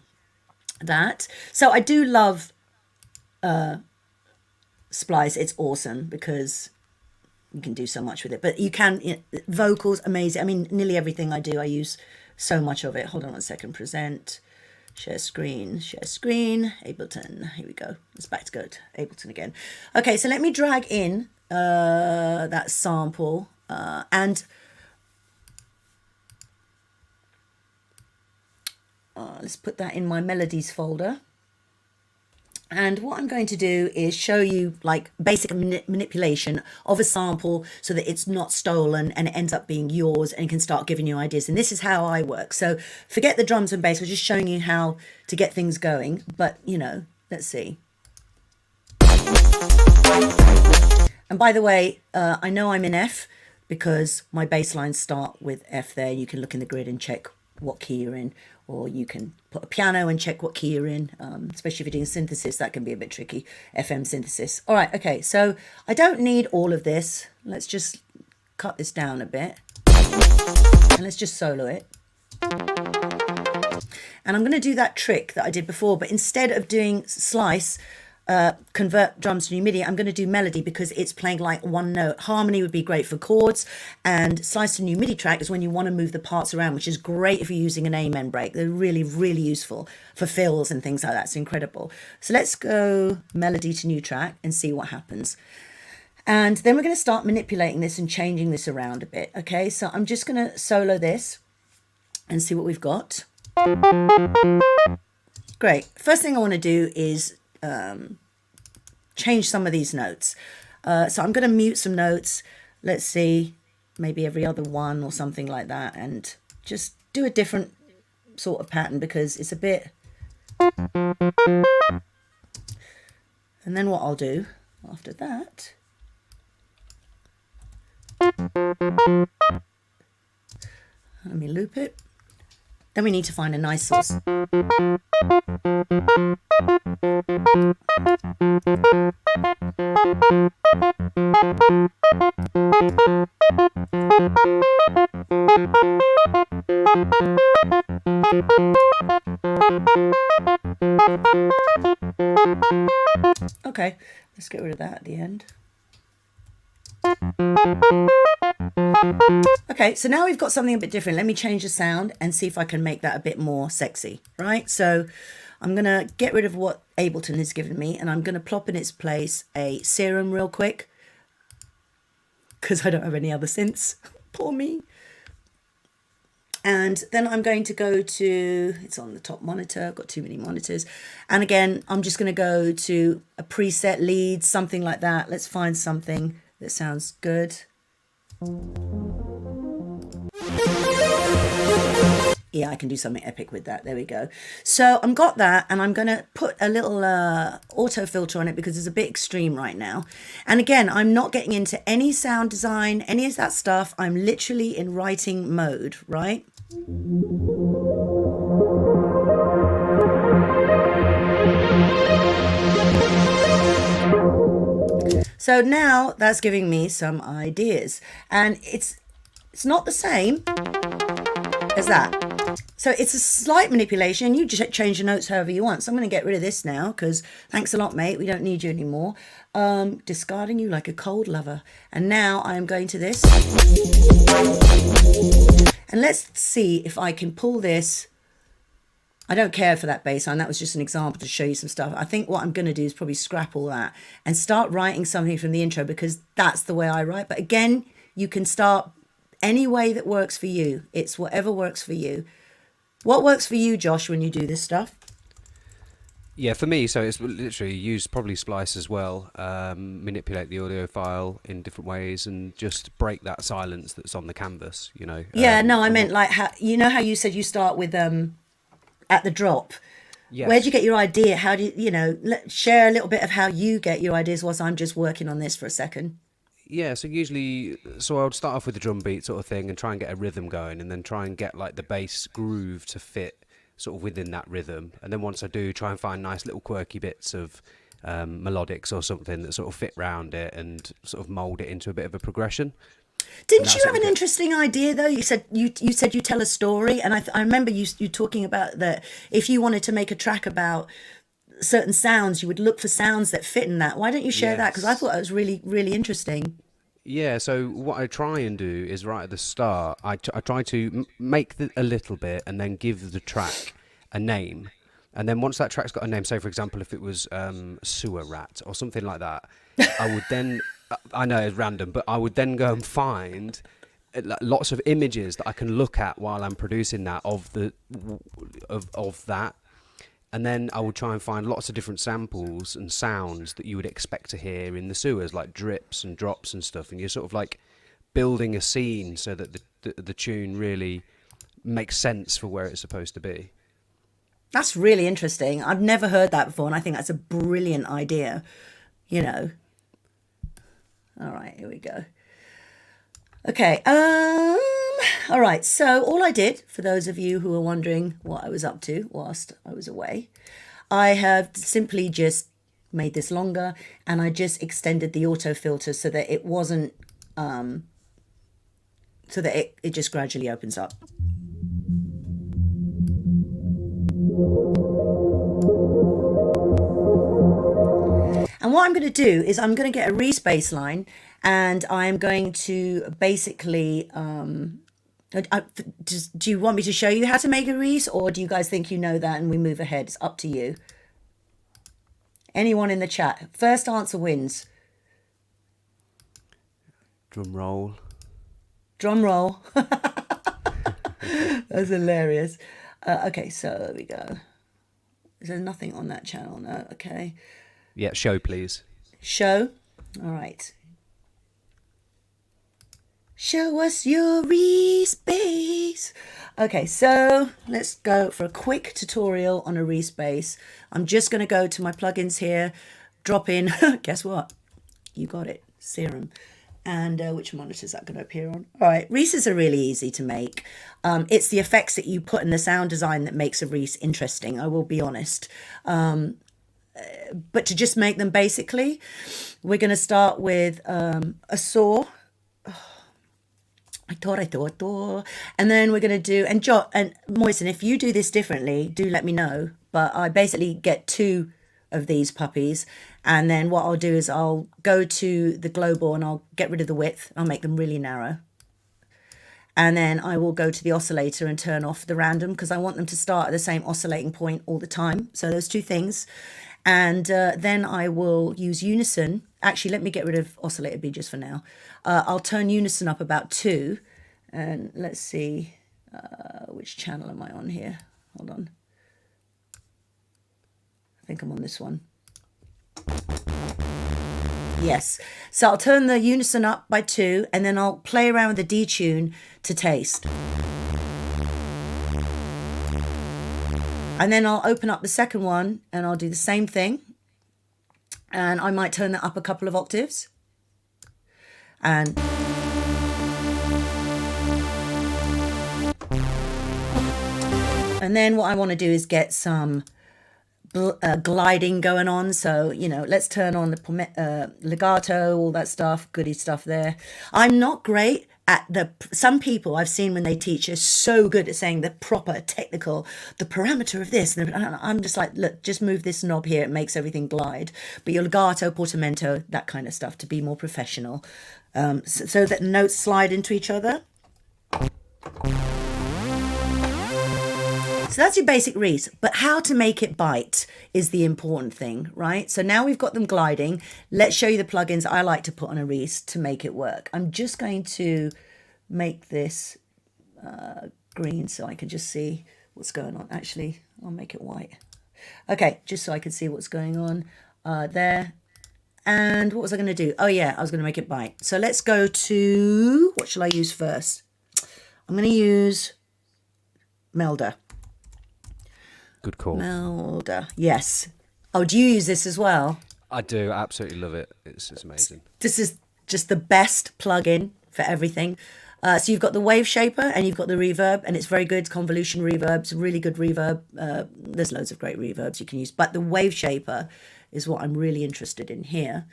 that. So I do love Splice. It's awesome because you can do so much with it, but you can, vocals, amazing. I mean, nearly everything I do, I use so much of it. Hold on one second. Present, share screen, Ableton. Here we go. It's back to go to Ableton again. Okay, so let me drag in that sample and let's put that in my melodies folder. And what I'm going to do is show you like basic manipulation of a sample so that it's not stolen and it ends up being yours and can start giving you ideas. And this is how I work. So forget the drums and bass. We're just showing you how to get things going. But, you know, let's see. And by the way, I know I'm in F because my bass lines start with F there. You can look in the grid and check what key you're in, or you can put a piano and check what key you're in, especially if you're doing synthesis. That can be a bit tricky, FM synthesis. All right, okay, so I don't need all of this. Let's just cut this down a bit and let's just solo it. And I'm going to do that trick that I did before, but instead of doing slice, convert drums to new MIDI, I'm going to do melody because it's playing like one note. Harmony would be great for chords, and slice to new MIDI track is when you want to move the parts around, which is great if you're using an amen break. They're really, really useful for fills and things like that. It's incredible. So let's go melody to new track and see what happens. And then we're going to start manipulating this and changing this around a bit. Okay, so I'm just going to solo this and see what we've got. Great. First thing I want to do is change some of these notes. So I'm going to mute some notes. Let's see, maybe every other one or something like that, and just do a different sort of pattern because it's a bit. And then what I'll do after that, let me loop it. Then we need to find a nice source. Okay, let's get rid of that at the end. Okay, so now we've got something a bit different. Let me change the sound and see if I can make that a bit more sexy, right? So I'm going to get rid of what Ableton has given me, and I'm going to plop in its place a Serum real quick because I don't have any other synths. Poor me. And then I'm going to go to, it's on the top monitor, I've got too many monitors. And again, I'm just going to go to a preset lead, something like that. Let's find something that sounds good. Yeah, I can do something epic with that. There we go. So I've got that, and I'm going to put a little auto filter on it because it's a bit extreme right now. And again, I'm not getting into any sound design, any of that stuff. I'm literally in writing mode, right? So now that's giving me some ideas, and it's not the same as that. So it's a slight manipulation. You just change the notes however you want. So I'm going to get rid of this now because thanks a lot, mate. We don't need you anymore. Discarding you like a cold lover. And now I'm going to this. And let's see if I can pull this. I don't care for that bass line. That was just an example to show you some stuff. I think what I'm going to do is probably scrap all that and start writing something from the intro because that's the way I write. But again, you can start any way that works for you. It's whatever works for you. What works for you, Josh, when you do this stuff? Yeah, for me, so it's literally use probably Splice as well, manipulate the audio file in different ways and just break that silence that's on the canvas, you know. Yeah, no, I meant like, how you said you start with at the drop. Yes. Where'd you get your idea? How do you, share a little bit of how you get your ideas whilst I'm just working on this for a second. Yeah, so usually, I would start off with the drum beat sort of thing and try and get a rhythm going and then try and get like the bass groove to fit sort of within that rhythm. And then once I do, try and find nice little quirky bits of melodics or something that sort of fit round it and sort of mould it into a bit of a progression. Didn't you have an interesting idea though? You said you tell a story, and I remember you talking about that if you wanted to make a track about certain sounds, you would look for sounds that fit in that. Why don't you share that? Because I thought that was really, really interesting. Yeah, so what I try and do is right at the start, I try to make a little bit and then give the track a name. And then once that track's got a name, say for example, if it was Sewer Rat or something like that, I would then, I know it's random, but I would then go and find lots of images that I can look at while I'm producing that of that. And then I would try and find lots of different samples and sounds that you would expect to hear in the sewers, like drips and drops and stuff. And you're sort of like building a scene so that the tune really makes sense for where it's supposed to be. That's really interesting. I've never heard that before, and I think that's a brilliant idea. All right, here we go. Okay. All right, so all I did, for those of you who are wondering what I was up to whilst I was away, I have simply just made this longer, and I just extended the auto filter so that it wasn't, so that it just gradually opens up. And what I'm going to do is I'm going to get a Reese bass line, and I'm going to basically... do you want me to show you how to make a Reese, or do you guys think you know that and we move ahead? It's up to you. Anyone in the chat? First answer wins. Drum roll. Drum roll. That's hilarious. Okay, so there we go. Is there nothing on that channel? No, okay. Yeah, show please. Show. All right. Show us your Reese bass. Okay, so let's go for a quick tutorial on a Reese bass. I'm just going to go to my plugins here, drop in, guess what? You got it, Serum. And which monitor is that going to appear on? All right, Reese's are really easy to make. It's the effects that you put in the sound design that makes a Reese interesting, I will be honest. But to just make them basically, we're going to start with a saw. I thought. And then we're going to do, and Moisen, if you do this differently, do let me know. But I basically get 2 of these puppies. And then what I'll do is I'll go to the global and I'll get rid of the width. I'll make them really narrow. And then I will go to the oscillator and turn off the random because I want them to start at the same oscillating point all the time. So those 2 things. And then I will use unison. Actually, let me get rid of oscillator B just for now. I'll turn unison up about 2. And let's see. Which channel am I on here? Hold on. I think I'm on this one. Yes. So I'll turn the unison up by 2 and then I'll play around with the detune to taste. And then I'll open up the second one and I'll do the same thing. And I might turn that up a couple of octaves. And then what I want to do is get some gliding going on. So, you know, let's turn on the legato, all that stuff, goody stuff there. I'm not great at some people I've seen when they teach are so good at saying the proper technical, the parameter of this. And I'm just like, look, just move this knob here. It makes everything glide. But your legato, portamento, that kind of stuff to be more professional. So that notes slide into each other. So that's your basic Reese, but how to make it bite is the important thing, right? So now we've got them gliding. Let's show you the plugins I like to put on a Reese to make it work. I'm just going to make this green so I can just see what's going on. Actually, I'll make it white. Okay, just so I can see what's going on there. And what was I going to do? Oh yeah, I was going to make it bite. So let's go to, what shall I use first? I'm going to use Melder. Good call. Melder, yes. Oh, do you use this as well? I do, absolutely love it. It's amazing. This is just the best plugin for everything. So you've got the wave shaper and you've got the reverb, and it's very good. Convolution reverbs, really good reverb. There's loads of great reverbs you can use, but the wave shaper is what I'm really interested in here.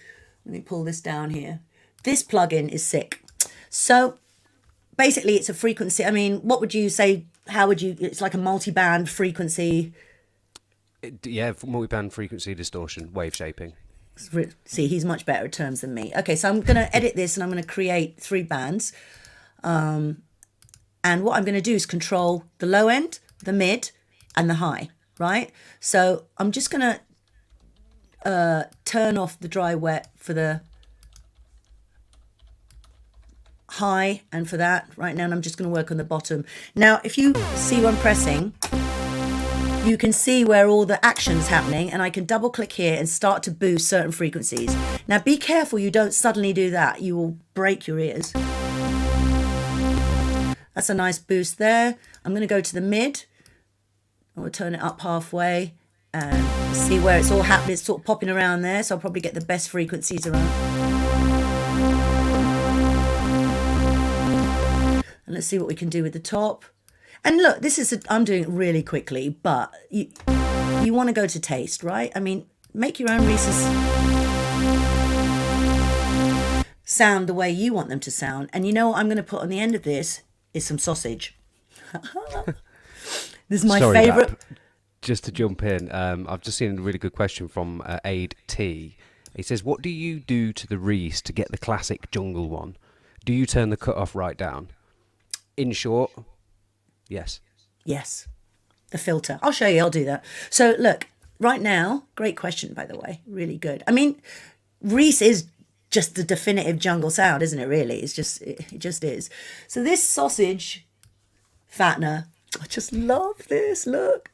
Let me pull this down here. This plugin is sick. So basically it's a frequency. I mean, what would you say? How would you, it's like a multi-band frequency. Yeah, multi-band frequency distortion, wave shaping. See, he's much better at terms than me. Okay, so I'm going to edit this and I'm going to create 3 bands. And what I'm going to do is control the low end, the mid, and the high, right? So I'm just going to turn off the dry wet for the high and for that right now, and I'm just going to work on the bottom. Now, if you see what I'm pressing, you can see where all the action's happening, and I can double click here and start to boost certain frequencies. Now, be careful you don't suddenly do that. You will break your ears. That's a nice boost there. I'm going to go to the mid. I will turn it up halfway and see where it's all happening. It's sort of popping around there, so I'll probably get the best frequencies around. And let's see what we can do with the top. And look, this is, I'm doing it really quickly, but you want to go to taste, right? I mean, make your own Reese's sound the way you want them to sound. And you know what I'm going to put on the end of this is some sausage. This is my favorite. Just to jump in, I've just seen a really good question from Aid T. He says, what do you do to the Reese to get the classic jungle one? Do you turn the cutoff right down? In short, yes. Yes. The filter. I'll show you. I'll do that. So look, right now, great question, by the way. Really good. I mean, Reese is just the definitive jungle sound, isn't it, really? It just is. So this sausage fattener, I just love this. Look.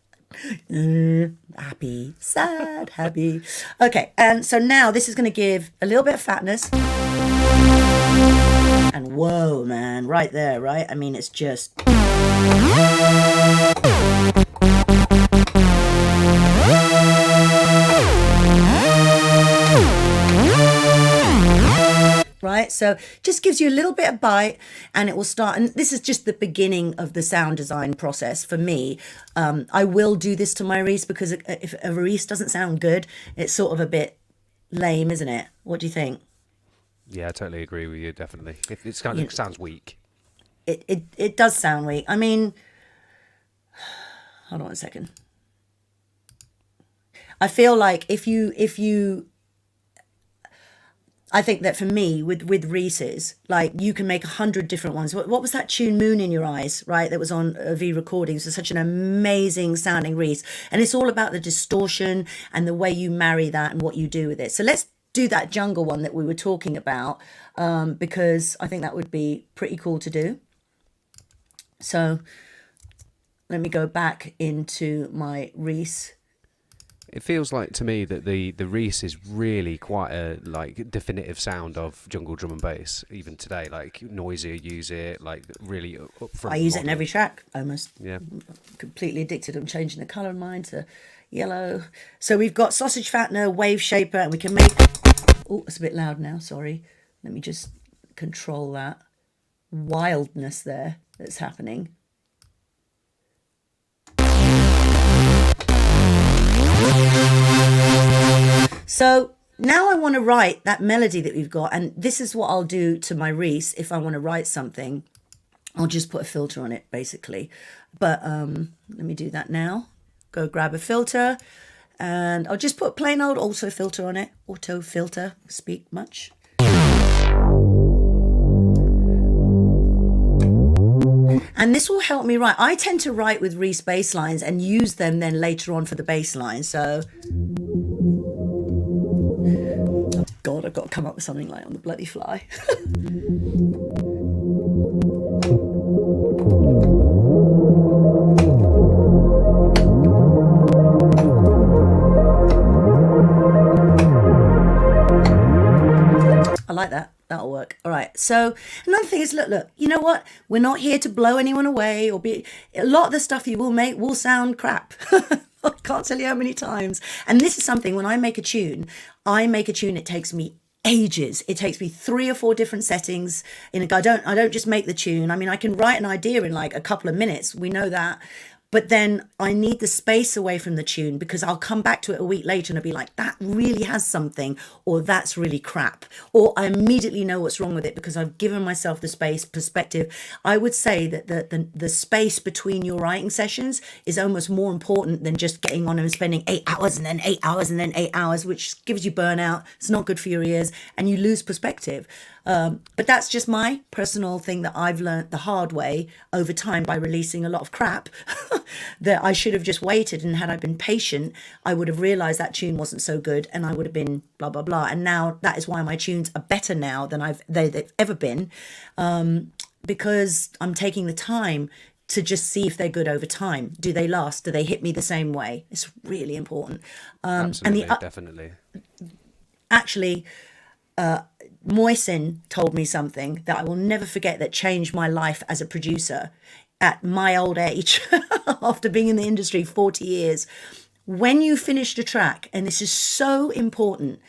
Happy, sad, happy. Okay, and so now this is going to give a little bit of fatness. And whoa, man, right there, right? I mean, it's just... Right, so just gives you a little bit of bite and it will start, and this is just the beginning of the sound design process for me. I will do this to my Reese because if a Reese doesn't sound good, it's sort of a bit lame, isn't it? What do you think? Yeah, I totally agree with you, definitely. It's kind of sounds weak. It does sound weak. I mean, hold on a second. I feel like if you I think that for me with Reese's, like you can make 100 different ones. What was that tune, Moon in Your Eyes, right? That was on V Recordings. It's such an amazing sounding Reese. And it's all about the distortion and the way you marry that and what you do with it. So let's do that jungle one that we were talking about, because I think that would be pretty cool to do. So let me go back into my Reese. It feels like to me that the Reese is really quite a like definitive sound of jungle drum and bass. Even today, like Noisier use it, like really upfront. I use it in every track almost. Yeah. I'm completely addicted. I'm changing the color of mine to yellow. So we've got sausage fattener, wave shaper, and we can make. Oh, it's a bit loud now. Sorry. Let me just control that wildness there that's happening. So now I want to write that melody that we've got, and this is what I'll do to my Reese. If I want to write something, I'll just put a filter on it, basically. But let me do that now. Go grab a filter, and I'll just put plain old auto filter on it. Auto filter, speak much. And this will help me write. I tend to write with Reese bass lines and use them then later on for the bass line. So, oh God, I've got to come up with something like on the bloody fly. I like that. That'll work. All right. So another thing is, look, you know what? We're not here to blow anyone away or be, a lot of the stuff you will make will sound crap. I can't tell you how many times. And this is something, when I make a tune, it takes me ages. It takes me 3 or 4 different settings. I don't just make the tune. I mean, I can write an idea in like a couple of minutes. We know that. But then I need the space away from the tune, because I'll come back to it a week later and I'll be like, that really has something, or that's really crap. Or I immediately know what's wrong with it because I've given myself the space, perspective. I would say that the space between your writing sessions is almost more important than just getting on and spending 8 hours and then 8 hours and then 8 hours, which gives you burnout. It's not good for your ears and you lose perspective. But that's just my personal thing that I've learned the hard way over time by releasing a lot of crap that I should have just waited. And had I been patient, I would have realized that tune wasn't so good and I would have been blah, blah, blah. And now that is why my tunes are better now than they've ever been, because I'm taking the time to just see if they're good over time. Do they last? Do they hit me the same way? It's really important. Absolutely, definitely. Actually, Moisen told me something that I will never forget that changed my life as a producer at my old age after being in the industry 40 years. When you finished a track, and this is so important,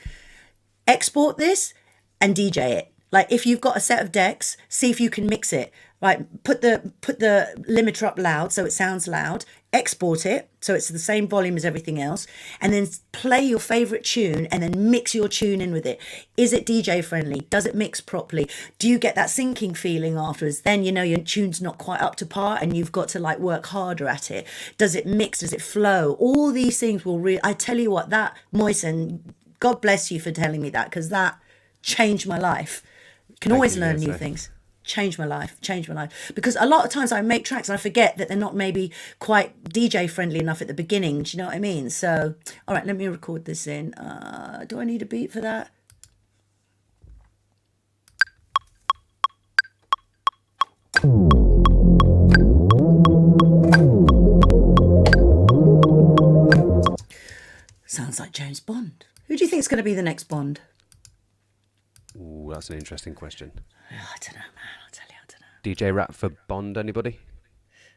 export this and DJ it. Like if you've got a set of decks, see if you can mix it. Right, put the limiter up loud so it sounds loud, export it so it's the same volume as everything else, and then play your favorite tune and then mix your tune in with it. Is it DJ friendly? Does it mix properly? Do you get that syncing feeling afterwards? Then you know your tune's not quite up to par and you've got to like work harder at it. Does it mix? Does it flow? All these things will I tell you what, that Moisen, God bless you for telling me that, because that changed my life. You can always learn new things. Changed my life. Because a lot of times I make tracks and I forget that they're not maybe quite DJ friendly enough at the beginning. Do you know what I mean? So, all right, let me record this in. Do I need a beat for that? Sounds like James Bond. Who do you think is going to be the next Bond? Ooh, that's an interesting question. I don't know, man. I'll tell you, I don't know. DJ rap for Bond, anybody?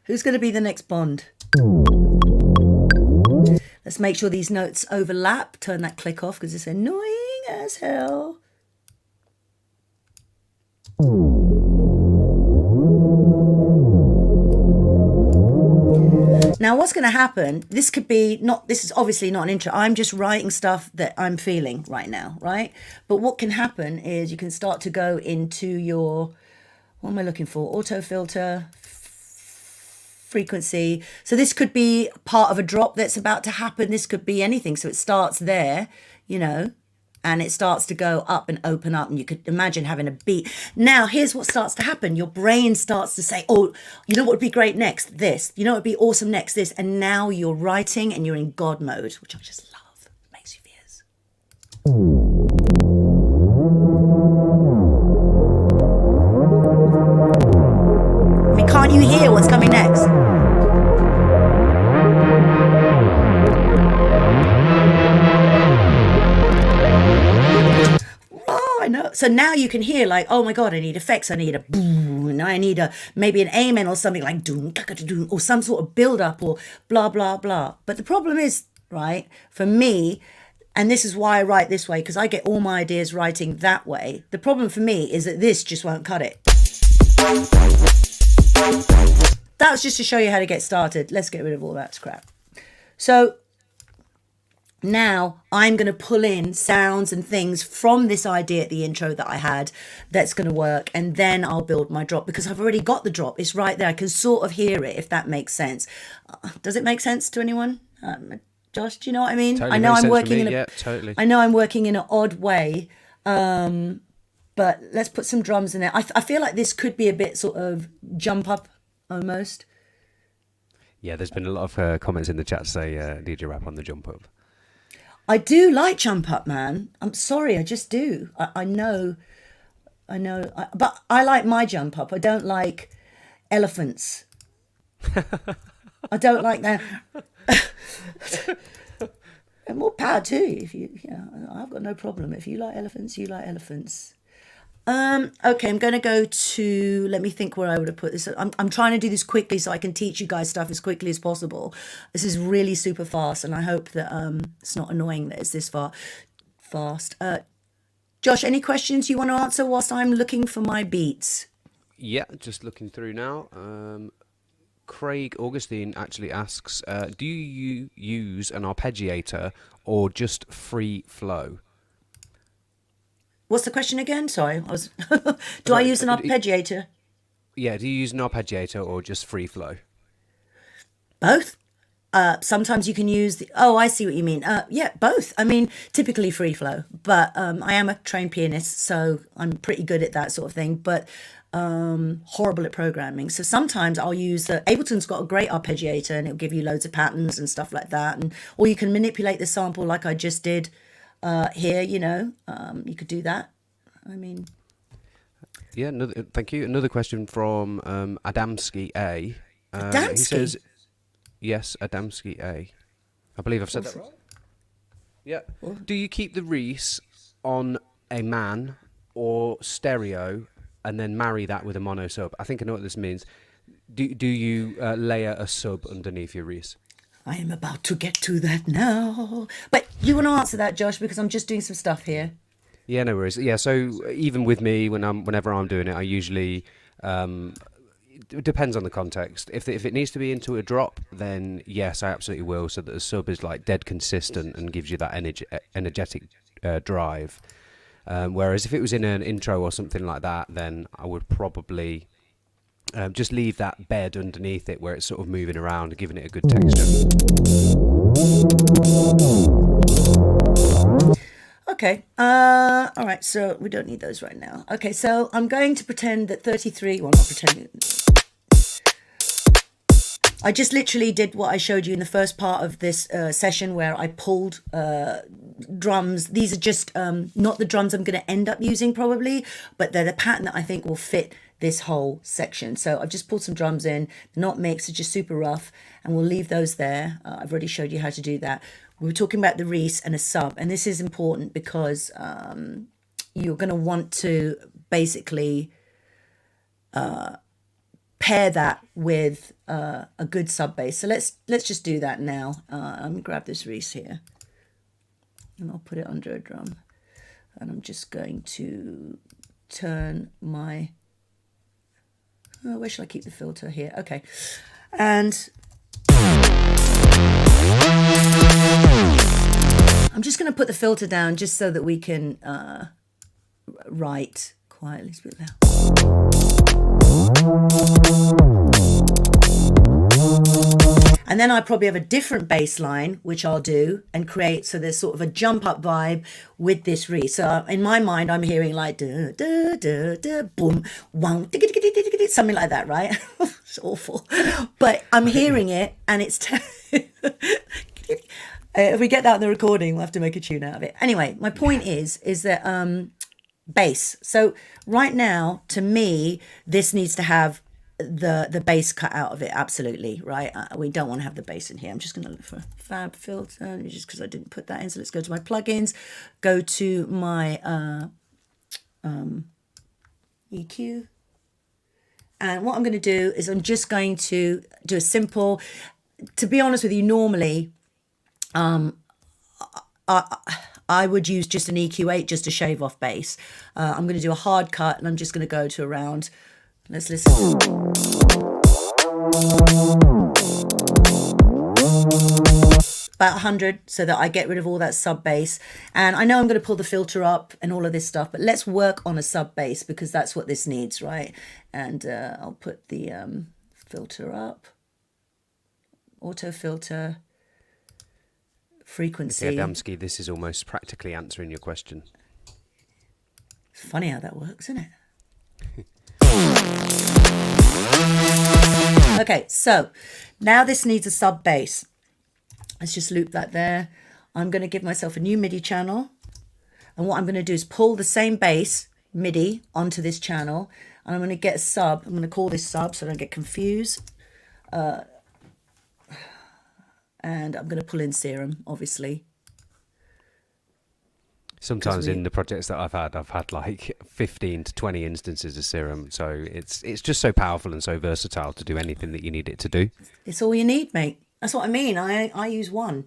Who's going to be the next Bond? Let's make sure these notes overlap. Turn that click off because it's annoying as hell. Now, what's going to happen, this is obviously not an intro. I'm just writing stuff that I'm feeling right now, right? But what can happen is you can start to go into your, what am I looking for? Auto filter, frequency. So this could be part of a drop that's about to happen. This could be anything. So it starts there, and it starts to go up and open up, and you could imagine having a beat. Now, here's what starts to happen. Your brain starts to say, oh, you know what would be great next? This. You know what would be awesome next? This. And now you're writing and you're in God mode, which I just love. It makes you fierce. I mean, can't you hear what's coming next? So now you can hear like, oh my God, I need effects. I need a boom, and I need a maybe an amen or something like doom, doom, or some sort of build up or blah blah blah. But the problem is, right, for me, and this is why I write this way, because I get all my ideas writing that way. The problem for me is that this just won't cut it. That was just to show you how to get started. Let's get rid of all that crap. So now I'm going to pull in sounds and things from this idea at the intro that I had that's going to work, and then I'll build my drop because I've already got the drop. It's right there. I can sort of hear it, if that makes sense. Does it make sense to anyone? Josh, do you know what I mean? Totally I know makes I'm sense working to in me. a, Yeah, totally. I know I'm working in an odd way, but let's put some drums in there. I feel like this could be a bit sort of jump up almost. Yeah, there's been a lot of comments in the chat to say DJ Rap on the jump up. I do like jump up, man. I'm sorry, I just do. I know, but I like my jump up. I don't like elephants. I don't like that. And more power too. If I've got no problem. If you like elephants, you like elephants. Okay, I'm going to go to, let me think where I would have put this. I'm trying to do this quickly so I can teach you guys stuff as quickly as possible. This is really super fast, and I hope that it's not annoying that it's this fast. Josh, any questions you want to answer whilst I'm looking for my beats? Yeah, just looking through now. Craig Augustine actually asks, do you use an arpeggiator or just free flow? What's the question again? Sorry, do I use an arpeggiator? Yeah, do you use an arpeggiator or just free flow? Both. Sometimes you can use I see what you mean. Yeah, both. I mean, typically free flow, but I am a trained pianist, so I'm pretty good at that sort of thing, but horrible at programming. So sometimes I'll use Ableton's got a great arpeggiator, and it'll give you loads of patterns and stuff like that, or you can manipulate the sample like I just did here. You could do that. I mean, yeah. Thank you. Another question from Adamski A. Adamski? He says, yes, Adamski A. I believe I've said that right. Yeah. Do you keep the Reese on a man or stereo, and then marry that with a mono sub? I think I know what this means. Do you layer a sub underneath your Reese? I am about to get to that now. But you want to answer that, Josh, because I'm just doing some stuff here. Yeah, no worries. Yeah, so even with me, whenever I'm doing it, I usually it depends on the context. If it needs to be into a drop, then yes, I absolutely will, so that the sub is like dead consistent and gives you that energetic drive. Whereas if it was in an intro or something like that, then I would probably just leave that bed underneath it where it's sort of moving around, giving it a good texture. Okay. All right. So we don't need those right now. Okay. So I'm going to pretend that 33. Well, not pretending. I just literally did what I showed you in the first part of this session, where I pulled drums. These are just not the drums I'm going to end up using probably, but they're the pattern that I think will fit this whole section. So I've just pulled some drums in, not mixed, it's just super rough, and we'll leave those there. I've already showed you how to do that. We were talking about the Reese and a sub, and this is important because you're going to want to basically pair that with a good sub bass. So let's just do that now. I'm going to grab this Reese here, and I'll put it under a drum, and I'm just going to turn my where should I keep the filter? Here. Okay. And I'm just going to put the filter down just so that we can write quietly. It's a bit loud. And then I probably have a different bass line, which I'll do and create. So there's sort of a jump up vibe with this Reese. So in my mind, I'm hearing like, da, da, da, da, boom, wow, something like that, right? It's awful. But I'm hearing it, and it's... if we get that in the recording, we'll have to make a tune out of it. Anyway, my point is that bass. So right now, to me, this needs to have the bass cut out of it, absolutely, right? We don't want to have the bass in here. I'm just going to look for a fab filter, just because I didn't put that in. So let's go to my plugins, go to my EQ. And what I'm going to do is I'm just going to do a simple, to be honest with you, normally I would use just an EQ8 just to shave off bass. I'm going to do a hard cut and I'm just going to go to around, let's listen. About 100 so that I get rid of all that sub bass. And I know I'm going to pull the filter up and all of this stuff, but let's work on a sub bass because that's what this needs, right? And I'll put the filter up, auto filter, frequency. Okay, Adamski, this is almost practically answering your question. It's funny how that works, isn't it? Okay, so now this needs a sub bass. Let's just loop that there. I'm going to give myself a new MIDI channel. And what I'm going to do is pull the same bass MIDI onto this channel. And I'm going to get a sub. I'm going to call this sub so I don't get confused. And I'm going to pull in Serum, obviously. Sometimes in the projects that I've had like 15 to 20 instances of Serum. So it's just so powerful and so versatile to do anything that you need it to do. It's all you need, mate. That's what I mean. I use one.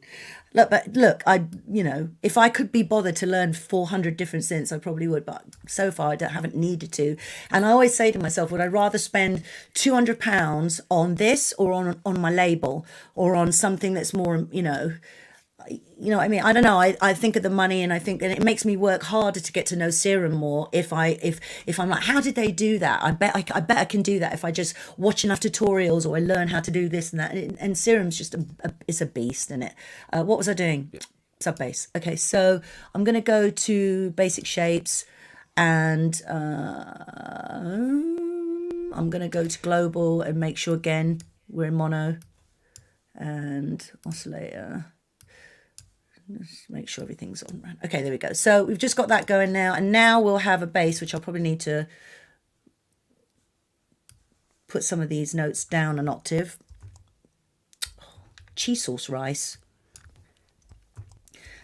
Look, if I could be bothered to learn 400 different synths, I probably would. But so far, I haven't needed to. And I always say to myself, would I rather spend £200 on this or on my label or on something that's more, what I mean? I don't know. I think of the money and I think, and it makes me work harder to get to know Serum more. If I'm like, how did they do that? I bet I can do that if I just watch enough tutorials or I learn how to do this and that. And Serum's just it's a beast, isn't it? What was I doing? Yeah. Sub bass. Okay, so I'm gonna go to basic shapes, and I'm gonna go to global and make sure again we're in mono and oscillator. Let's make sure everything's on. Okay, there we go. So we've just got that going now. And now we'll have a bass, which I'll probably need to put some of these notes down an octave. Cheese sauce rice.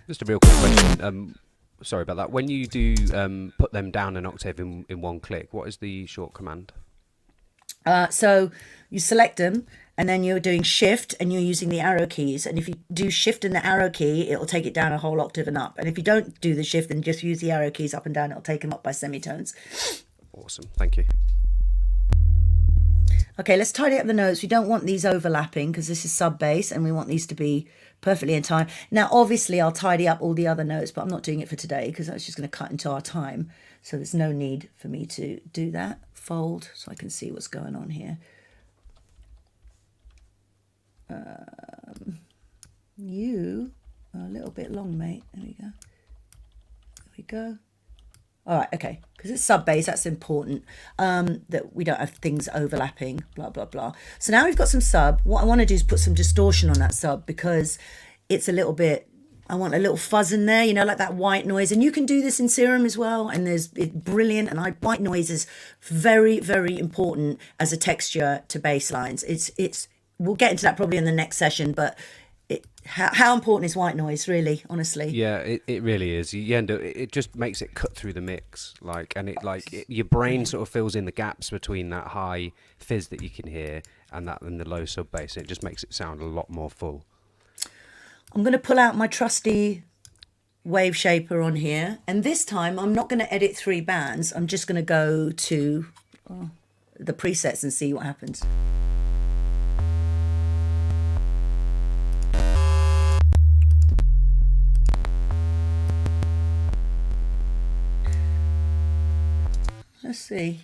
Just a real quick question. Sorry about that. When you do put them down an octave in one click, what is the short command? So you select them and then you're doing shift and you're using the arrow keys. And if you do shift and the arrow key, it'll take it down a whole octave and up. And if you don't do the shift and just use the arrow keys up and down, it'll take them up by semitones. Awesome. Thank you. Okay, let's tidy up the notes. We don't want these overlapping because this is sub bass and we want these to be perfectly in time. Now, obviously, I'll tidy up all the other notes, but I'm not doing it for today because that's just going to cut into our time. So there's no need for me to do that. Fold so I can see what's going on here. You are a little bit long, mate. There we go. There we go. All right, okay, because it's sub bass, that's important, that we don't have things overlapping, blah, blah, blah. So now we've got some sub. What I want to do is put some distortion on that sub because it's a little bit, I want a little fuzz in there, like that white noise. And you can do this in Serum as well. And it's brilliant. And white noise is very, very important as a texture to bass lines. We'll get into that probably in the next session, but how important is white noise, really, honestly? Yeah, it really is. You end up, it just makes it cut through the mix, your brain sort of fills in the gaps between that high fizz that you can hear and the low sub bass. It just makes it sound a lot more full. I'm going to pull out my trusty wave shaper on here, and this time I'm not going to edit 3 bands. I'm just going to go to the presets and see what happens. Let's see.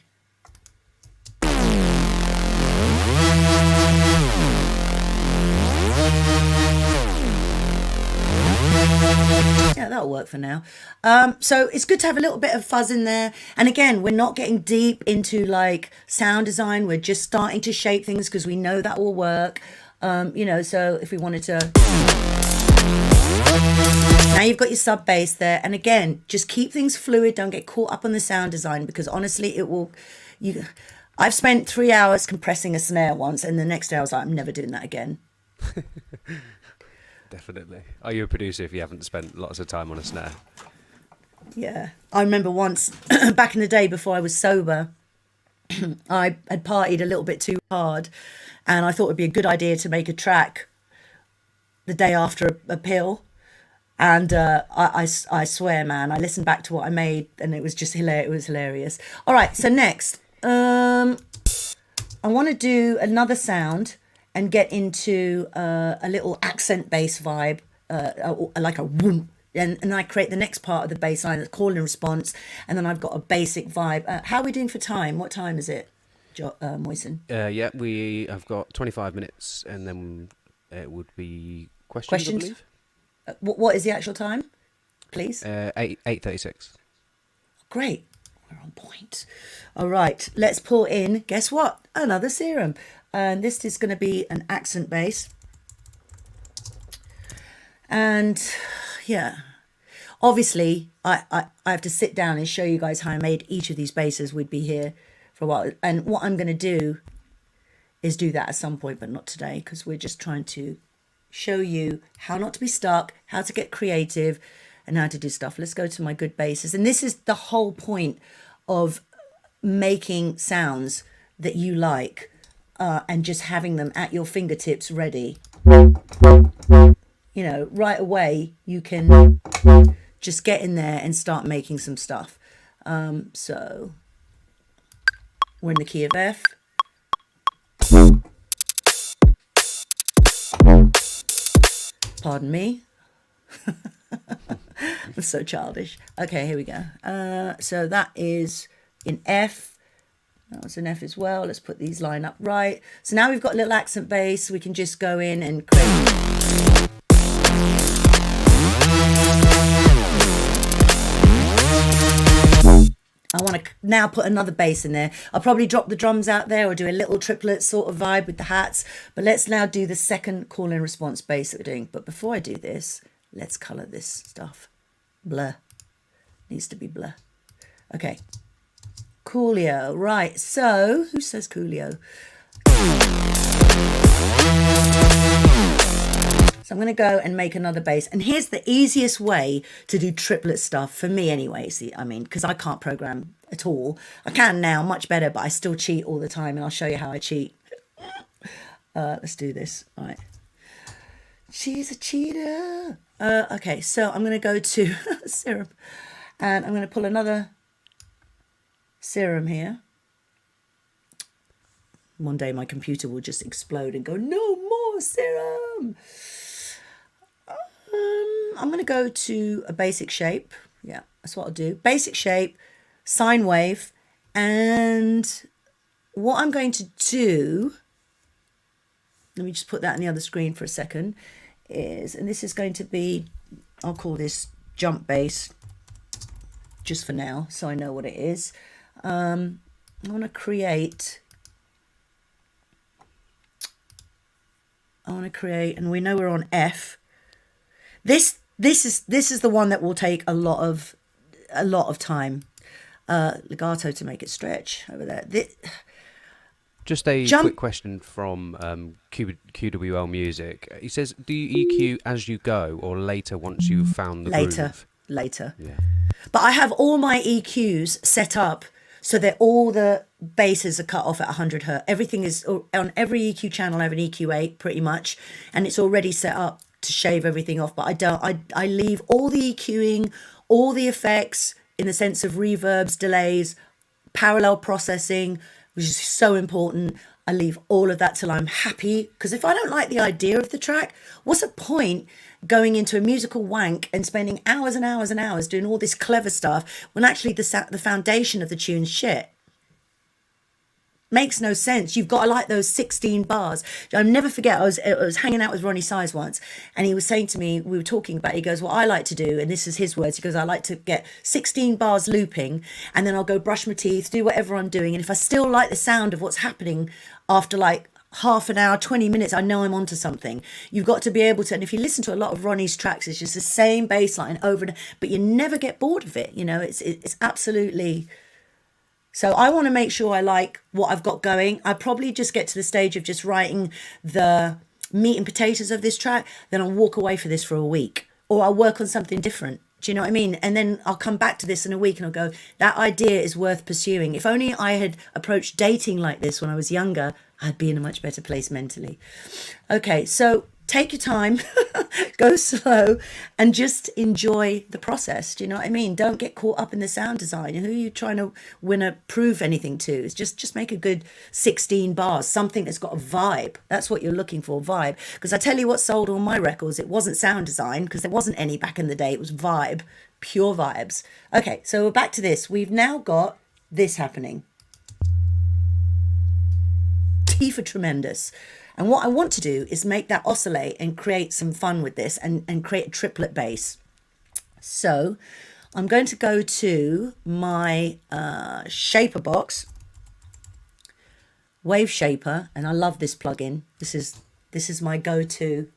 Yeah, that'll work for now. So it's good to have a little bit of fuzz in there. And again, we're not getting deep into like sound design. We're just starting to shape things because we know that will work. So if we wanted to... Now you've got your sub bass there. And again, just keep things fluid. Don't get caught up on the sound design because honestly, it will... I've spent 3 hours compressing a snare once and the next hour I was like, I'm never doing that again. Definitely. Are you a producer if you haven't spent lots of time on a snare? Yeah. I remember once back in the day before I was sober, I had partied a little bit too hard, and I thought it'd be a good idea to make a track the day after a pill. And I swear, man, I listened back to what I made, and it was just hilarious. It was hilarious. All right, so next, I want to do another sound and get into a little accent bass vibe, like a whoom. And I create the next part of the bass line, that's call and response, and then I've got a basic vibe. How are we doing for time? What time is it, Moisen? Yeah, we have got 25 minutes, and then it would be questions, I Questions? believe. What is the actual time, please? 8:36. Great. We're on point. All right, let's pour in, guess what? Another serum. And this is going to be an accent bass. And yeah, obviously, I have to sit down and show you guys how I made each of these basses. We'd be here for a while. And what I'm going to do is do that at some point, but not today, because we're just trying to show you how not to be stuck, how to get creative, and how to do stuff. Let's go to my good basses. And this is the whole point of making sounds that you like, and just having them at your fingertips ready. You know, right away you can just get in there and start making some stuff. So we're in the key of F. Pardon me. I'm so childish. Okay, here we go. So that is in F. That was an F as well. Let's put these line up right. So now we've got a little accent bass. We can just go in and create. I want to now put another bass in there. I'll probably drop the drums out there or do a little triplet sort of vibe with the hats. But let's now do the second call and response bass that we're doing. But before I do this, let's color this stuff. Blur. Needs to be blur. Okay. Coolio. Right. So, who says Coolio? So I'm going to go and make another bass. And here's the easiest way to do triplet stuff, for me anyway. See, I mean, because I can't program at all. I can now, much better, but I still cheat all the time. And I'll show you how I cheat. Let's do this. All right. She's a cheater. Okay, so I'm going to go to serum. And I'm going to pull another serum here. One day my computer will just explode and go, no more serum. I'm going to go to a basic shape. Yeah, that's what I'll do. Basic shape, sine wave. And what I'm going to do, let me just put that on the other screen for a second, is, and this is going to be, I'll call this jump bass, just for now, so I know what it is. I want to create, and we know we're on F. This is the one that will take a lot of time. Legato to make it stretch over there. Just a quick question from QWL Music. He says, do you EQ as you go or later once you've found the groove? Later. Yeah. But I have all my EQs set up so that all the basses are cut off at 100 Hz. Everything is on every EQ channel. I have an EQ8 pretty much, and it's already set up to shave everything off. But I don't. I leave all the EQing, all the effects in the sense of reverbs, delays, parallel processing, which is so important. I leave all of that till I'm happy, because if I don't like the idea of the track, what's the point going into a musical wank and spending hours and hours and hours doing all this clever stuff when actually the foundation of the tune's shit? Makes no sense. You've got to like those 16 bars. I'll never forget, I was hanging out with Ronnie Size once, and he was saying to me, we were talking about, he goes, what I like to do, and this is his words, he goes, I like to get 16 bars looping, and then I'll go brush my teeth, do whatever I'm doing, and if I still like the sound of what's happening after like half an hour, 20 minutes, I know I'm onto something. You've got to be able to, and if you listen to a lot of Ronnie's tracks, it's just the same bass line over and but you never get bored of it. You know, it's absolutely. So I want to make sure I like what I've got going. I probably just get to the stage of just writing the meat and potatoes of this track, then I'll walk away for this for a week, or I'll work on something different. Do you know what I mean? And then I'll come back to this in a week and I'll go, that idea is worth pursuing. If only I had approached dating like this when I was younger, I'd be in a much better place mentally. Okay, so take your time, go slow, and just enjoy the process. Do you know what I mean? Don't get caught up in the sound design. Who are you trying to prove anything to? It's just make a good 16 bars, something that's got a vibe. That's what you're looking for, vibe. Because I tell you what sold all my records, it wasn't sound design, because there wasn't any back in the day. It was vibe, pure vibes. Okay, so we're back to this. We've now got this happening. T for tremendous. And what I want to do is make that oscillate and create some fun with this and create a triplet bass. So I'm going to go to my shaper box, Wave Shaper, and I love this plugin. This is my go-to.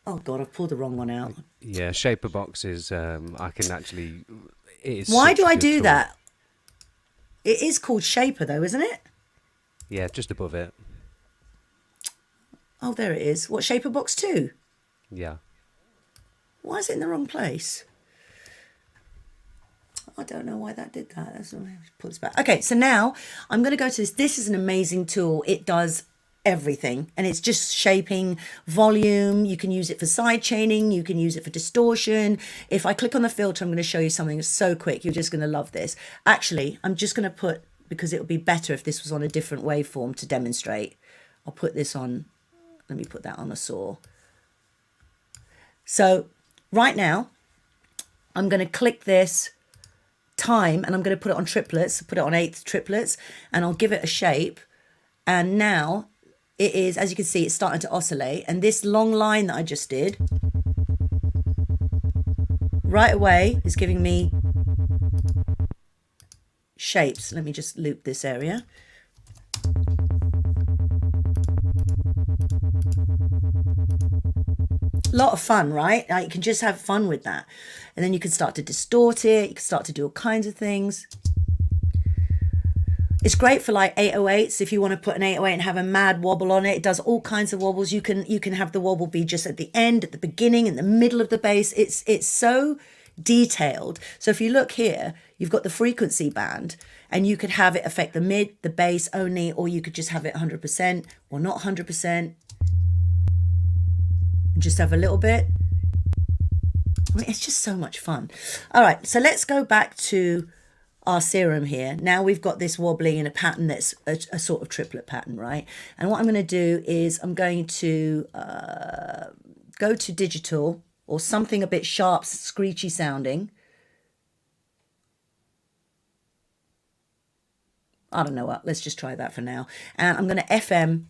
Oh God, I've pulled the wrong one out. Yeah, shaper box is I can actually. It is Why such do a I good do tool. that? It is called shaper though, isn't it? Yeah, just above it. Oh, there it is. What, shaper box 2? Yeah. Why is it in the wrong place? I don't know why that did that. That's put this back. Okay, so now I'm going to go to this. This is an amazing tool. It does everything, and it's just shaping volume. You can use it for side chaining. You can use it for distortion. If I click on the filter, I'm going to show you something so quick. You're just going to love this. Actually, I'm just going to put, because it would be better if this was on a different waveform to demonstrate. I'll put this on. Let me put that on a saw. So right now, I'm going to click this time and I'm going to put it on triplets, put it on 8th triplets, and I'll give it a shape. And now it is, as you can see, it's starting to oscillate. And this long line that I just did, right away, is giving me shapes. Let me just loop this area. Lot of fun, right? Like, you can just have fun with that. And then you can start to distort it. You can start to do all kinds of things. It's great for like 808s. If you want to put an 808 and have a mad wobble on it, it does all kinds of wobbles. You can have the wobble be just at the end, at the beginning, in the middle of the bass. It's so detailed. So if you look here, you've got the frequency band, and you could have it affect the mid, the bass only, or you could just have it 100% or not 100%. Just have a little bit. I mean, it's just so much fun. All right, so let's go back to our serum here. Now we've got this wobbling in a pattern that's a sort of triplet pattern, right? And what I'm going to do is I'm going to go to digital or something a bit sharp, screechy sounding. I don't know what. Let's just try that for now. And I'm going to FM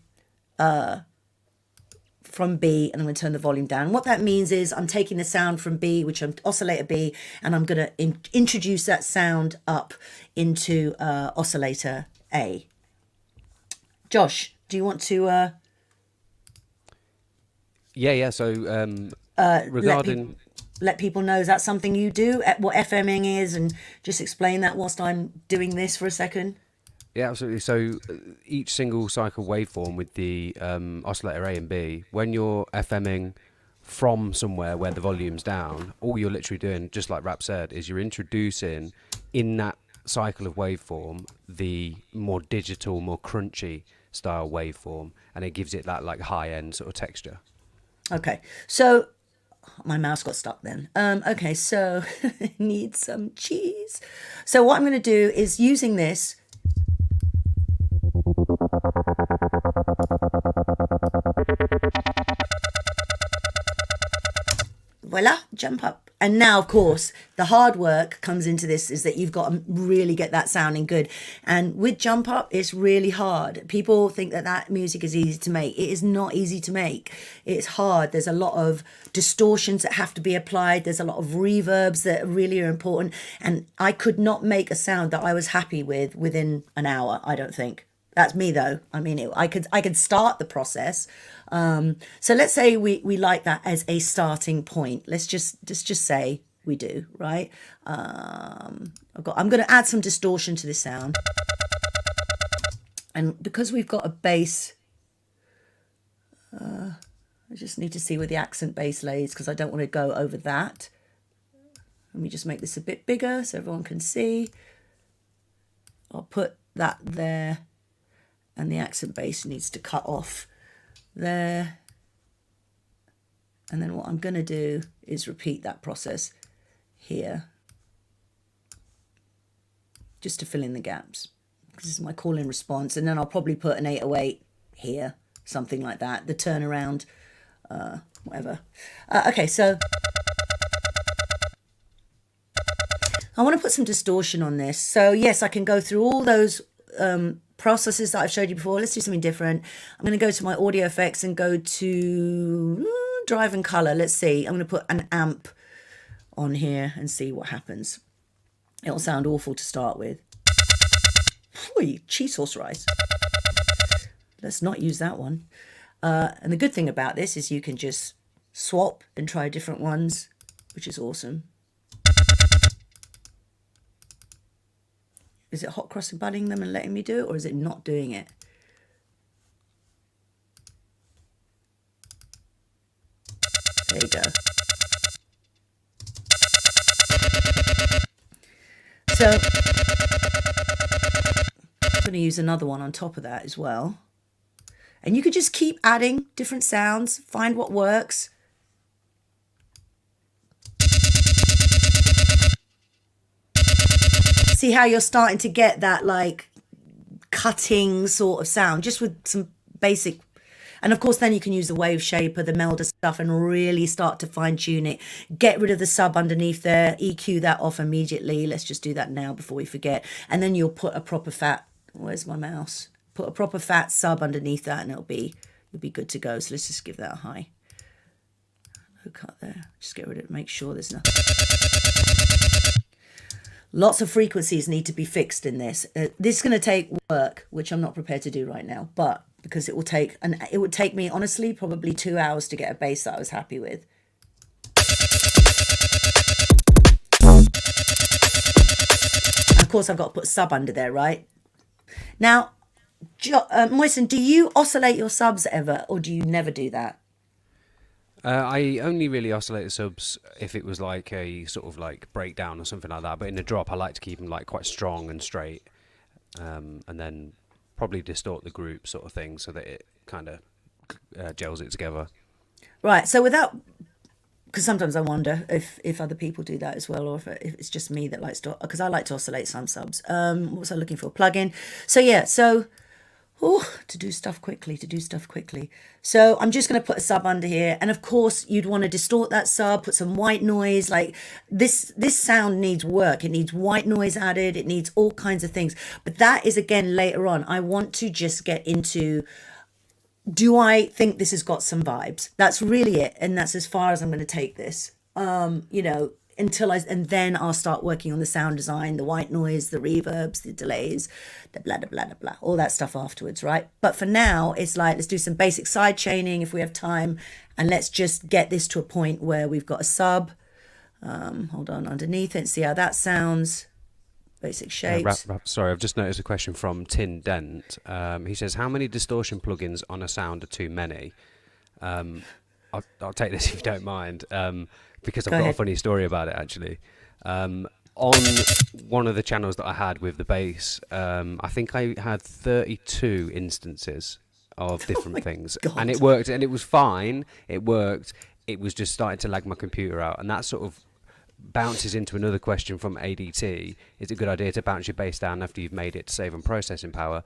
from B, and I'm going to turn the volume down. What that means is I'm taking the sound from B, which I'm oscillator B, and I'm going to introduce that sound up into oscillator A. Josh, do you want to Yeah. So regarding let people know, is that something you do, what FMing is, and just explain that whilst I'm doing this for a second? Yeah, absolutely. So each single cycle waveform with the oscillator A and B, when you're FMing from somewhere where the volume's down, all you're literally doing, just like Rap said, is you're introducing in that cycle of waveform the more digital, more crunchy style waveform, and it gives it that like high-end sort of texture. Okay, so my mouse got stuck then. Okay, so need some cheese. So what I'm going to do is, using this, voila, jump up. And now, of course, the hard work comes into this, is that you've got to really get that sounding good. And with jump up, it's really hard. People think that music is easy to make. It is not easy to make. It's hard. There's a lot of distortions that have to be applied. There's a lot of reverbs that really are important. And I could not make a sound that I was happy with within an hour, I don't think. That's me though. I mean, I could start the process. So let's say we like that as a starting point. Let's just say we do, right? I'm going to add some distortion to this sound. And because we've got a bass, I just need to see where the accent bass lays, because I don't want to go over that. Let me just make this a bit bigger so everyone can see. I'll put that there, and the accent bass needs to cut off there. And then what I'm going to do is repeat that process here, just to fill in the gaps. This is my call and response, and then I'll probably put an 808 here, something like that, the turnaround, whatever. Okay, so I want to put some distortion on this. So yes, I can go through all those processes that I've showed you before. Let's do something different. I'm going to go to my audio effects and go to drive and color. Let's see. I'm going to put an amp on here and see what happens. It'll sound awful to start with. Oy, cheese sauce rice. Let's not use that one. And the good thing about this is you can just swap and try different ones, which is awesome. Is it hot cross budding them and letting me do it, or is it not doing it? There you go. So I'm going to use another one on top of that as well. And you could just keep adding different sounds, find what works. See how you're starting to get that like cutting sort of sound just with some basic. And of course, then you can use the wave shaper, the melder stuff, and really start to fine tune it. Get rid of the sub underneath there, EQ that off immediately. Let's just do that now before we forget. And then you'll put a proper fat, where's my mouse? Put a proper fat sub underneath that and you'll be good to go. So let's just give that a high. No cut there. Just get rid of it, make sure there's nothing. Lots of frequencies need to be fixed in this. This is going to take work, which I'm not prepared to do right now, but because it will take, and it would take me honestly probably 2 hours to get a bass that I was happy with. And of course, I've got to put sub under there, right? Now, Moisten, do you oscillate your subs ever, or do you never do that? I only really oscillate the subs if it was like a sort of like breakdown or something like that. But in the drop, I like to keep them like quite strong and straight, and then probably distort the group sort of thing so that it kind of gels it together. Right. So without, because sometimes I wonder if other people do that as well, or if it's just me that likes to, because I like to oscillate some subs. What was I looking for? Plugin. So yeah. So. To do stuff quickly. So I'm just going to put a sub under here. And of course, you'd want to distort that sub, put some white noise. Like this sound needs work. It needs white noise added. It needs all kinds of things. But that is, again, later on. I want to just get into, do I think this has got some vibes? That's really it. And that's as far as I'm going to take this. You know, and then I'll start working on the sound design, the white noise, the reverbs, the delays, the blah, blah, blah, blah, blah, all that stuff afterwards, right? But for now, it's like, let's do some basic side chaining if we have time, and let's just get this to a point where we've got a sub. Hold on, underneath it, see how that sounds. Basic shapes. Sorry, I've just noticed a question from Tin Dent. He says, how many distortion plugins on a sound are too many? I'll take this if you don't mind. Because I've got a funny story about it, actually. On one of the channels that I had with the bass, I think I had 32 instances of different things. God. And it worked, and it was fine. It worked. It was just starting to lag my computer out. And that sort of bounces into another question from ADT. Is it a good idea to bounce your bass down after you've made it to save on processing power?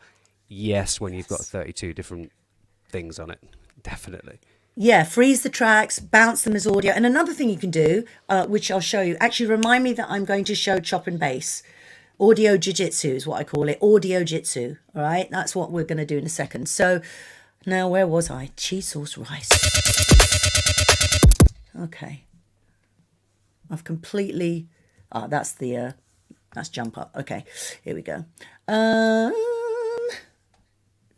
Yes, when you've got 32 different things on it. Definitely. Yeah, freeze the tracks, bounce them as audio. And another thing you can do, which I'll show you, actually remind me that I'm going to show chop and bass. Audio jiu-jitsu is what I call it. Audio jitsu, all right? That's what we're going to do in a second. So now where was I? Cheese sauce rice. Okay. I've completely, that's jump up. Okay, here we go.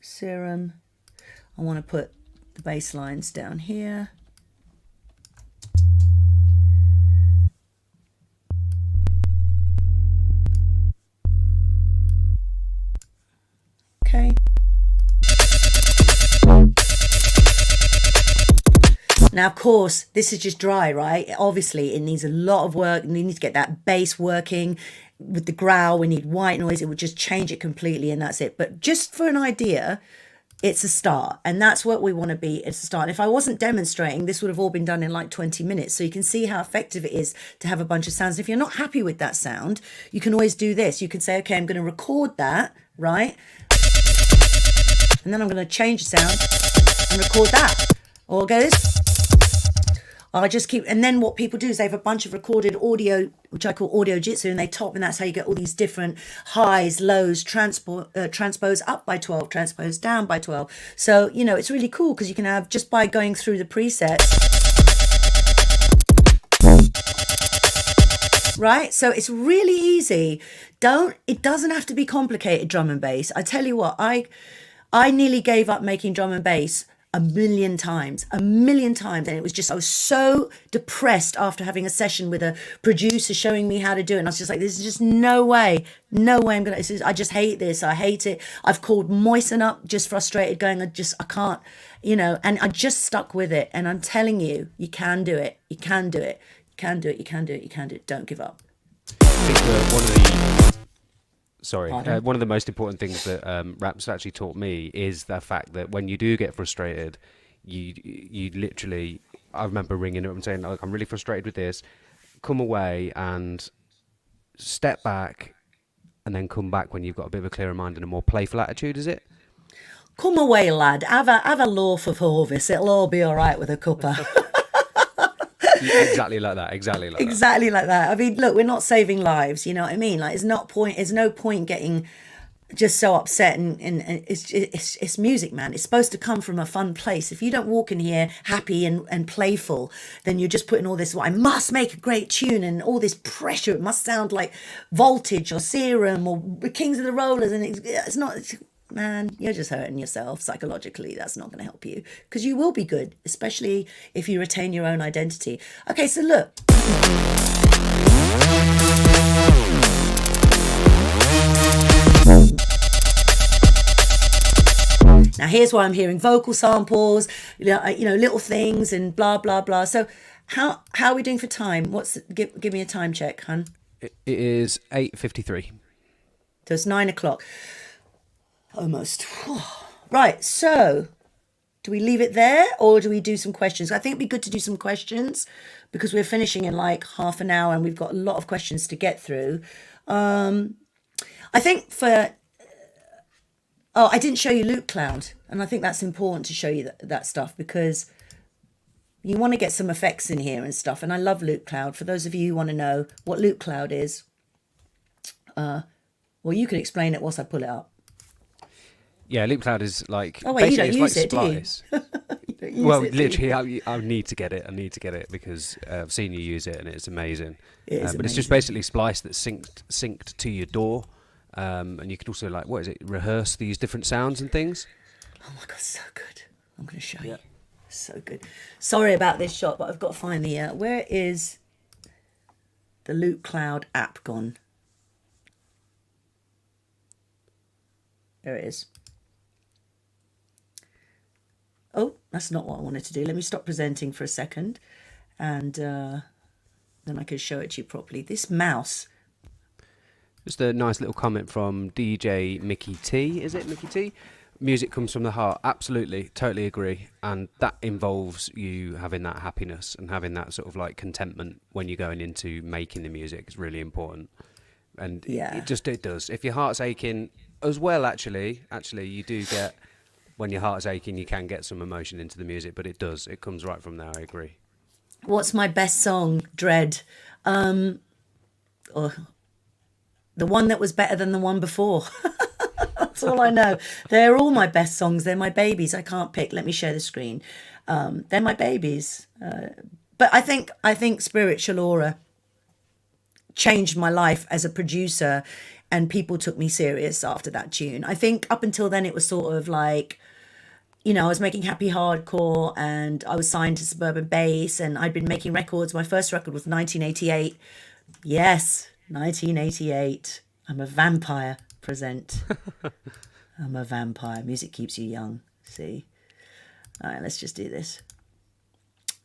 Serum. I want to put the bass lines down here. Okay. Now, of course, this is just dry, right? Obviously, it needs a lot of work. And you need to get that bass working with the growl. We need white noise. It would just change it completely, and that's it. But just for an idea, it's a start, and that's what we want to be. It's a start. And if I wasn't demonstrating, this would have all been done in like 20 minutes. So you can see how effective it is to have a bunch of sounds. If you're not happy with that sound, you can always do this. You can say, okay, I'm going to record that, right? And then I'm going to change the sound and record that. Or go this. I just keep, and then what people do is they have a bunch of recorded audio, which I call audio jitsu, and they top, and that's how you get all these different highs, lows, transpose up by 12, transpose down by 12. So, you know, it's really cool because you can have, just by going through the presets, right? So it's really easy. It doesn't have to be complicated, drum and bass. I tell you what, I nearly gave up making drum and bass a million times. And it was just, I was so depressed after having a session with a producer showing me how to do it. And I was just like, this is just no way I'm going to, I just hate this. I hate it. I've called Moisten up, just frustrated, going, I can't, you know, and I just stuck with it. And I'm telling you, you can do it. You can do it. You can do it. You can do it. You can do it. Don't give up. I think one of the most important things that rap's actually taught me is the fact that when you do get frustrated, you literally, I remember ringing up and saying, like, I'm really frustrated with this, come away and step back and then come back when you've got a bit of a clearer mind and a more playful attitude, is it? Come away, lad. Have a loaf of Hovis. It'll all be all right with a cuppa. Exactly like that. Exactly like that. I mean, look, we're not saving lives. You know what I mean? Like, there's no point getting just so upset. And it's music, man. It's supposed to come from a fun place. If you don't walk in here happy and playful, then you're just putting all this, well, I must make a great tune and all this pressure. It must sound like Voltage or Serum or Kings of the Rollers. And it's not... Man, you're just hurting yourself psychologically. That's not going to help you, because you will be good, especially if you retain your own identity. Okay, so look. Now here's why I'm hearing vocal samples, you know, little things and blah blah blah. So how are we doing for time? Give me a time check, hun. It is 8:53. So it's 9 o'clock. Almost. Right, so do we leave it there or do we do some questions? I think it'd be good to do some questions because we're finishing in like half an hour and we've got a lot of questions to get through. I think I didn't show you Loopcloud, and I think that's important to show you that stuff because you want to get some effects in here and stuff. And I love Loopcloud. For those of you who want to know what Loopcloud is, well, you can explain it whilst I pull it up. Yeah, Loopcloud is like... Oh, wait, you don't use like it, do you? you don't use it, literally, I need to get it. Because I've seen you use it and it's amazing. It is amazing. But it's just basically Splice that's synced to your DAW. And you could also, like, rehearse these different sounds and things. Oh my God, so good. I'm going to show you. So good. Sorry about this shot, but I've got to find the... where is the Loopcloud app gone? There it is. Oh, that's not what I wanted to do. Let me stop presenting for a second, and then I can show it to you properly. This mouse. Just a nice little comment from DJ Mickey T. Is it Mickey T? Music comes from the heart. Absolutely, totally agree. And that involves you having that happiness and having that sort of like contentment when you're going into making the music. It's really important. And it does. If your heart's aching as well, actually, you do get... When your heart's aching, you can get some emotion into the music, but it does. It comes right from there, I agree. What's my best song? Dread. The one that was better than the one before. That's all I know. They're all my best songs. They're my babies. I can't pick. Let me share the screen. They're my babies. But I think Spiritual Aura changed my life as a producer, and people took me serious after that tune. I think up until then it was sort of like, you know, I was making happy hardcore and I was signed to Suburban Bass and I'd been making records. My first record was 1988. Yes, 1988. I'm a vampire. Present. I'm a vampire. Music keeps you young. See? All right, let's just do this.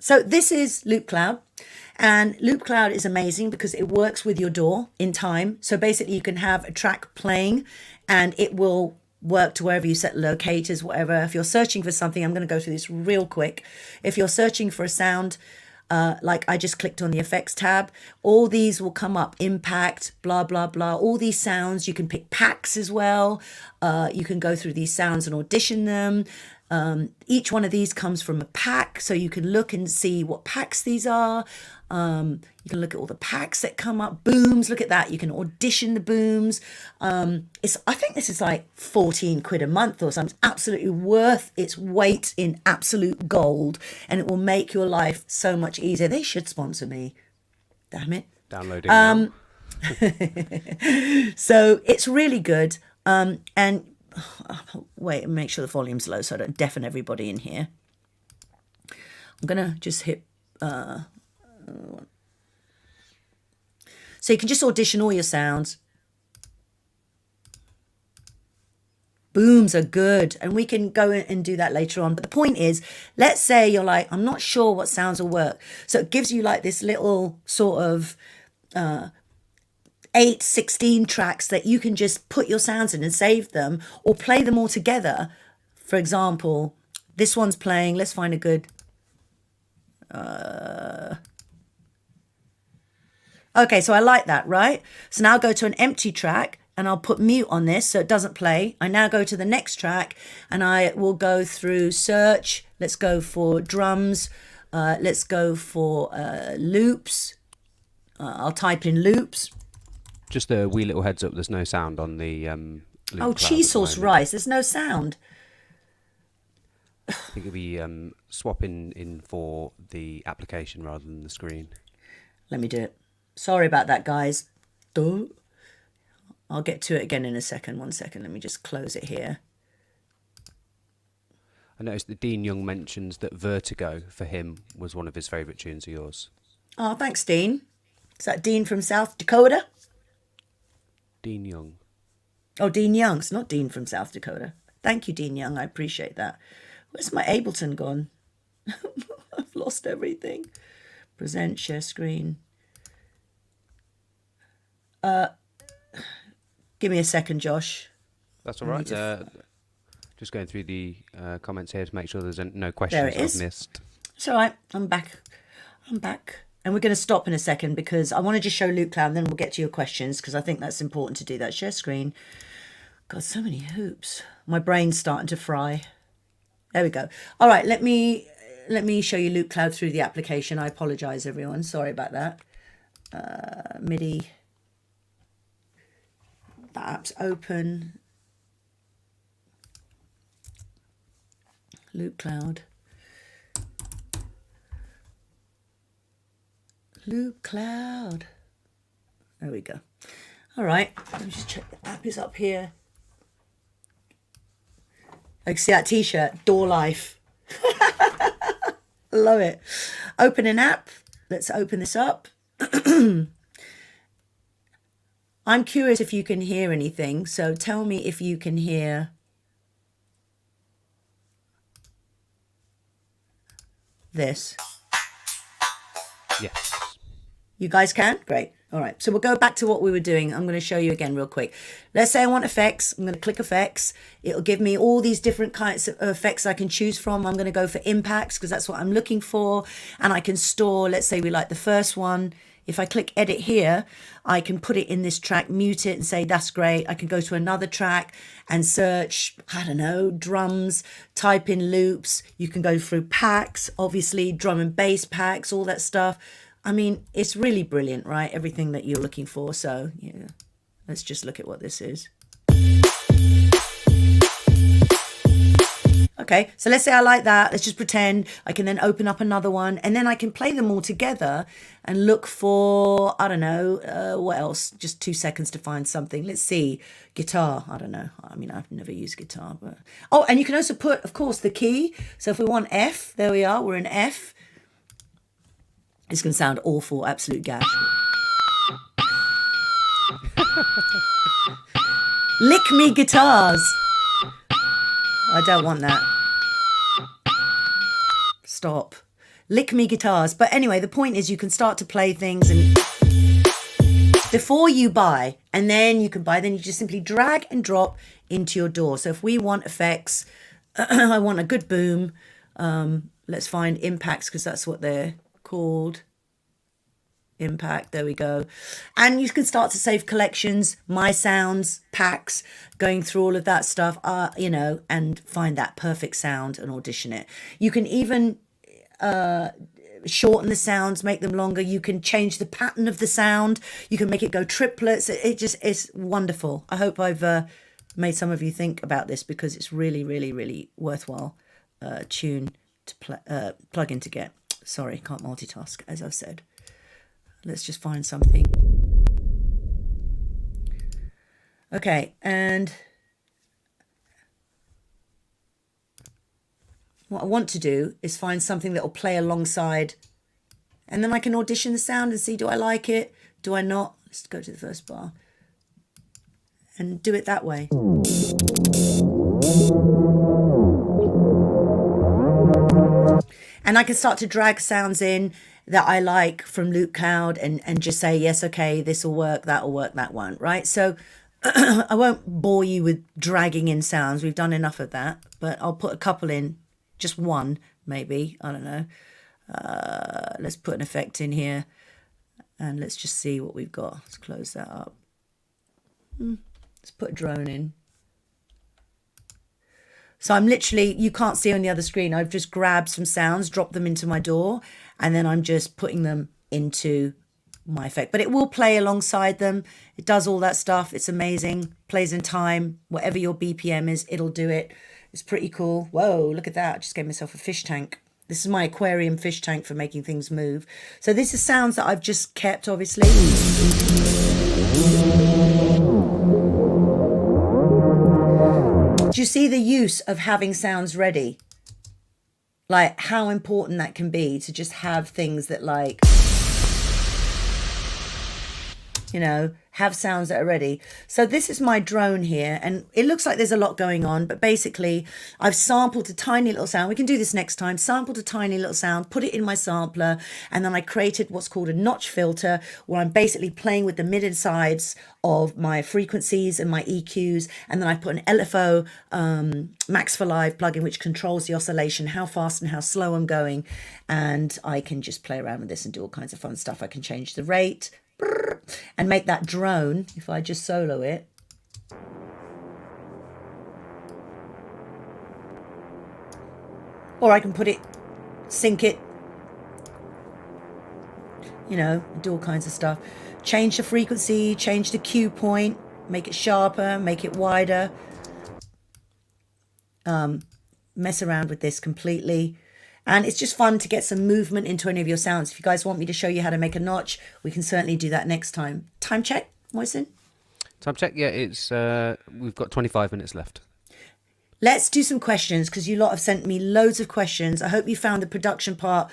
So this is Loopcloud, and Loopcloud is amazing because it works with your DAW in time. So basically you can have a track playing and it will work to wherever you set locators, whatever. If you're searching for something, I'm going to go through this real quick. If you're searching for a sound, like I just clicked on the effects tab, all these will come up, impact, blah, blah, blah, all these sounds. You can pick packs as well. You can go through these sounds and audition them. Each one of these comes from a pack, so you can look and see what packs these are. You can look at all the packs that come up. Booms, look at that. You can audition the booms. I think this is like 14 quid a month or something. It's absolutely worth its weight in absolute gold, and it will make your life so much easier. They should sponsor me. Damn it. Downloading now. So it's really good. And wait, make sure the volume's low so I don't deafen everybody in here. I'm gonna just hit so you can just audition all your sounds. Booms are good, and we can go in and do that later on. But the point is, let's say you're like, I'm not sure what sounds will work. So it gives you like this little sort of 16 tracks that you can just put your sounds in and save them or play them all together. For example, this one's playing. Let's find a good. Okay, so I like that, right? So now I'll go to an empty track and I'll put mute on this so it doesn't play. I now go to the next track and I will go through search. Let's go for drums. Let's go for loops. I'll type in loops. Just a wee little heads up, there's no sound on the Oh, cheese sauce rice. There's no sound. I think it'll be swapping in for the application rather than the screen. Let me do it. Sorry about that, guys. Duh. I'll get to it again in a second. 1 second. Let me just close it here. I noticed that Dean Young mentions that Vertigo, for him, was one of his favourite tunes of yours. Oh, thanks, Dean. Is that Dean from South Dakota? Dean Young. Oh, Dean Young. It's not Dean from South Dakota. Thank you, Dean Young. I appreciate that. Where's my Ableton gone? I've lost everything. Present, share screen. Give me a second, Josh. That's all right. Just going through the comments here to make sure there's no questions I've missed. It's all right. I'm back. And we're going to stop in a second because I want to just show Loopcloud and then we'll get to your questions because I think that's important to do that. Share screen. God, so many hoops. My brain's starting to fry. There we go. All right, let me show you Loopcloud through the application. I apologize, everyone. Sorry about that. MIDI. The app's open. Loopcloud. Loopcloud. There we go. All right, let me just check the app is up here. I can see that t-shirt, Door Life. Love it. Open an app. Let's open this up. I'm curious if you can hear anything, so tell me if you can hear this. Yes. You guys can? Great. All right. So we'll go back to what we were doing. I'm going to show you again real quick. Let's say I want effects. I'm going to click effects. It'll give me all these different kinds of effects I can choose from. I'm going to go for impacts because that's what I'm looking for. And I can store, let's say we like the first one. If I click edit here, I can put it in this track, mute it and say, that's great. I can go to another track and search, I don't know, drums, type in loops. You can go through packs, obviously drum and bass packs, all that stuff. I mean, it's really brilliant, right? Everything that you're looking for. So, yeah, let's just look at what this is. Okay, so let's say I like that. Let's just pretend I can then open up another one and then I can play them all together and look for, I don't know, what else? Just 2 seconds to find something. Let's see. Guitar. I don't know. I mean, I've never used guitar. But oh, and you can also put, of course, the key. So if we want F, there we are. We're in F. It's going to sound awful, absolute gash. Lick me guitars. I don't want that. Stop. Lick me guitars. But anyway, the point is you can start to play things and before you buy, and then you can buy, then you just simply drag and drop into your DAW. So if we want effects, I want a good boom. Let's find impacts because that's what they're called. Impact, there we go. And you can start to save collections, my sounds, packs, going through all of that stuff, you know, and find that perfect sound and audition it. You can even shorten the sounds, make them longer. You can change the pattern of the sound. You can make it go triplets. It just is wonderful. I hope I've made some of you think about this because it's really, really, really worthwhile tune to plug in to get. Sorry, can't multitask, as I've said. Let's just find something. Okay, and what I want to do is find something that will play alongside, and then I can audition the sound and see, do I like it? Do I not? Let's go to the first bar and do it that way. And I can start to drag sounds in that I like from Loopcloud and just say, yes, okay, this will work, that will work, that won't, right? So I won't bore you with dragging in sounds. We've done enough of that, but I'll put a couple in, just one, maybe, I don't know. Let's put an effect in here and let's just see what we've got. Let's close that up. Let's put a drone in. So I'm literally, you can't see on the other screen, I've just grabbed some sounds, dropped them into my DAW, and then I'm just putting them into my effect. But it will play alongside them. It does all that stuff. It's amazing. Plays in time. Whatever your BPM is, it'll do it. It's pretty cool. Whoa, look at that. I just gave myself a fish tank. This is my aquarium fish tank for making things move. So this is sounds that I've just kept, obviously. Do you see the use of having sounds ready? Like how important that can be to just have things that like, you know, have sounds that are ready. So this is my drone here and it looks like there's a lot going on, but basically I've sampled a tiny little sound. We can do this next time. Sampled a tiny little sound, put it in my sampler, and then I created what's called a notch filter where I'm basically playing with the mid and sides of my frequencies and my EQs, and then I put an LFO Max for Live plugin which controls the oscillation, how fast and how slow I'm going, and I can just play around with this and do all kinds of fun stuff. I can change the rate and make that drone, if I just solo it. Or I can put it, sync it, you know, do all kinds of stuff. Change the frequency, change the cue point, make it sharper, make it wider. Mess around with this completely. And it's just fun to get some movement into any of your sounds. If you guys want me to show you how to make a notch, we can certainly do that next time. Time check, Moisin? Time check, yeah, it's we've got 25 minutes left. Let's do some questions because you lot have sent me loads of questions. I hope you found the production part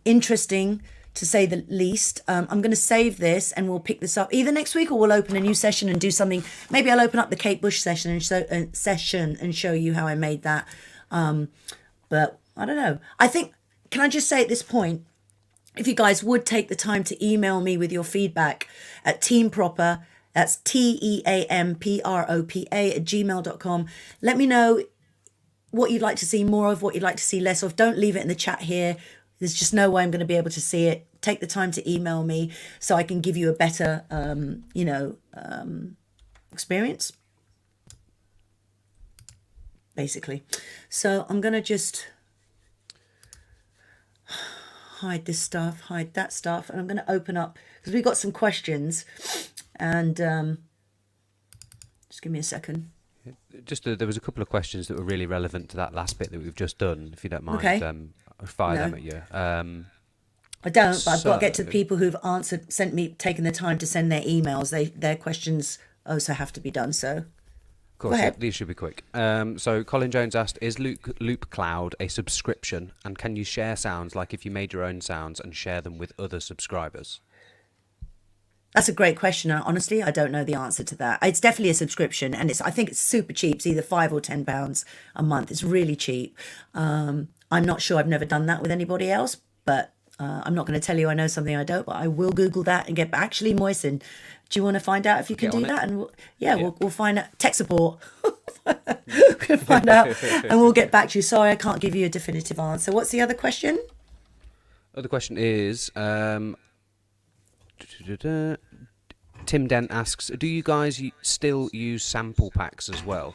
interesting, to say the least. I'm going to save this and we'll pick this up either next week or we'll open a new session and do something. Maybe I'll open up the Kate Bush session and show you how I made that. But I don't know. I think, can I just say at this point, if you guys would take the time to email me with your feedback at teampropa, that's TEAMPROPA @gmail.com. Let me know what you'd like to see more of, what you'd like to see less of. Don't leave it in the chat here. There's just no way I'm going to be able to see it. Take the time to email me so I can give you a better, experience, basically. So I'm going to just hide this stuff, hide that stuff, and I'm going to open up because we've got some questions. And just give me a second. Just there was a couple of questions that were really relevant to that last bit that we've just done. If you don't mind, Okay. I'll fire them at you. I don't, but I've got to get to the people who've answered, taken the time to send their emails. Their questions also have to be done. So, of course, yeah, these should be quick. So Colin Jones asked, is Loopcloud a subscription? And can you share sounds like if you made your own sounds and share them with other subscribers? That's a great question. Honestly, I don't know the answer to that. It's definitely a subscription, and I think it's super cheap. It's either £5 or £10 a month. It's really cheap. I'm not sure. I've never done that with anybody else, but I'm not going to tell you I know something I don't, but I will Google that and get back. Actually, Moisen, do you want to find out if you can Get do on it. that? And Yeah. we'll find out. Tech support. We'll find out and we'll get back to you. Sorry, I can't give you a definitive answer. What's the other question? Other question is, Tim Dent asks, do you guys still use sample packs as well?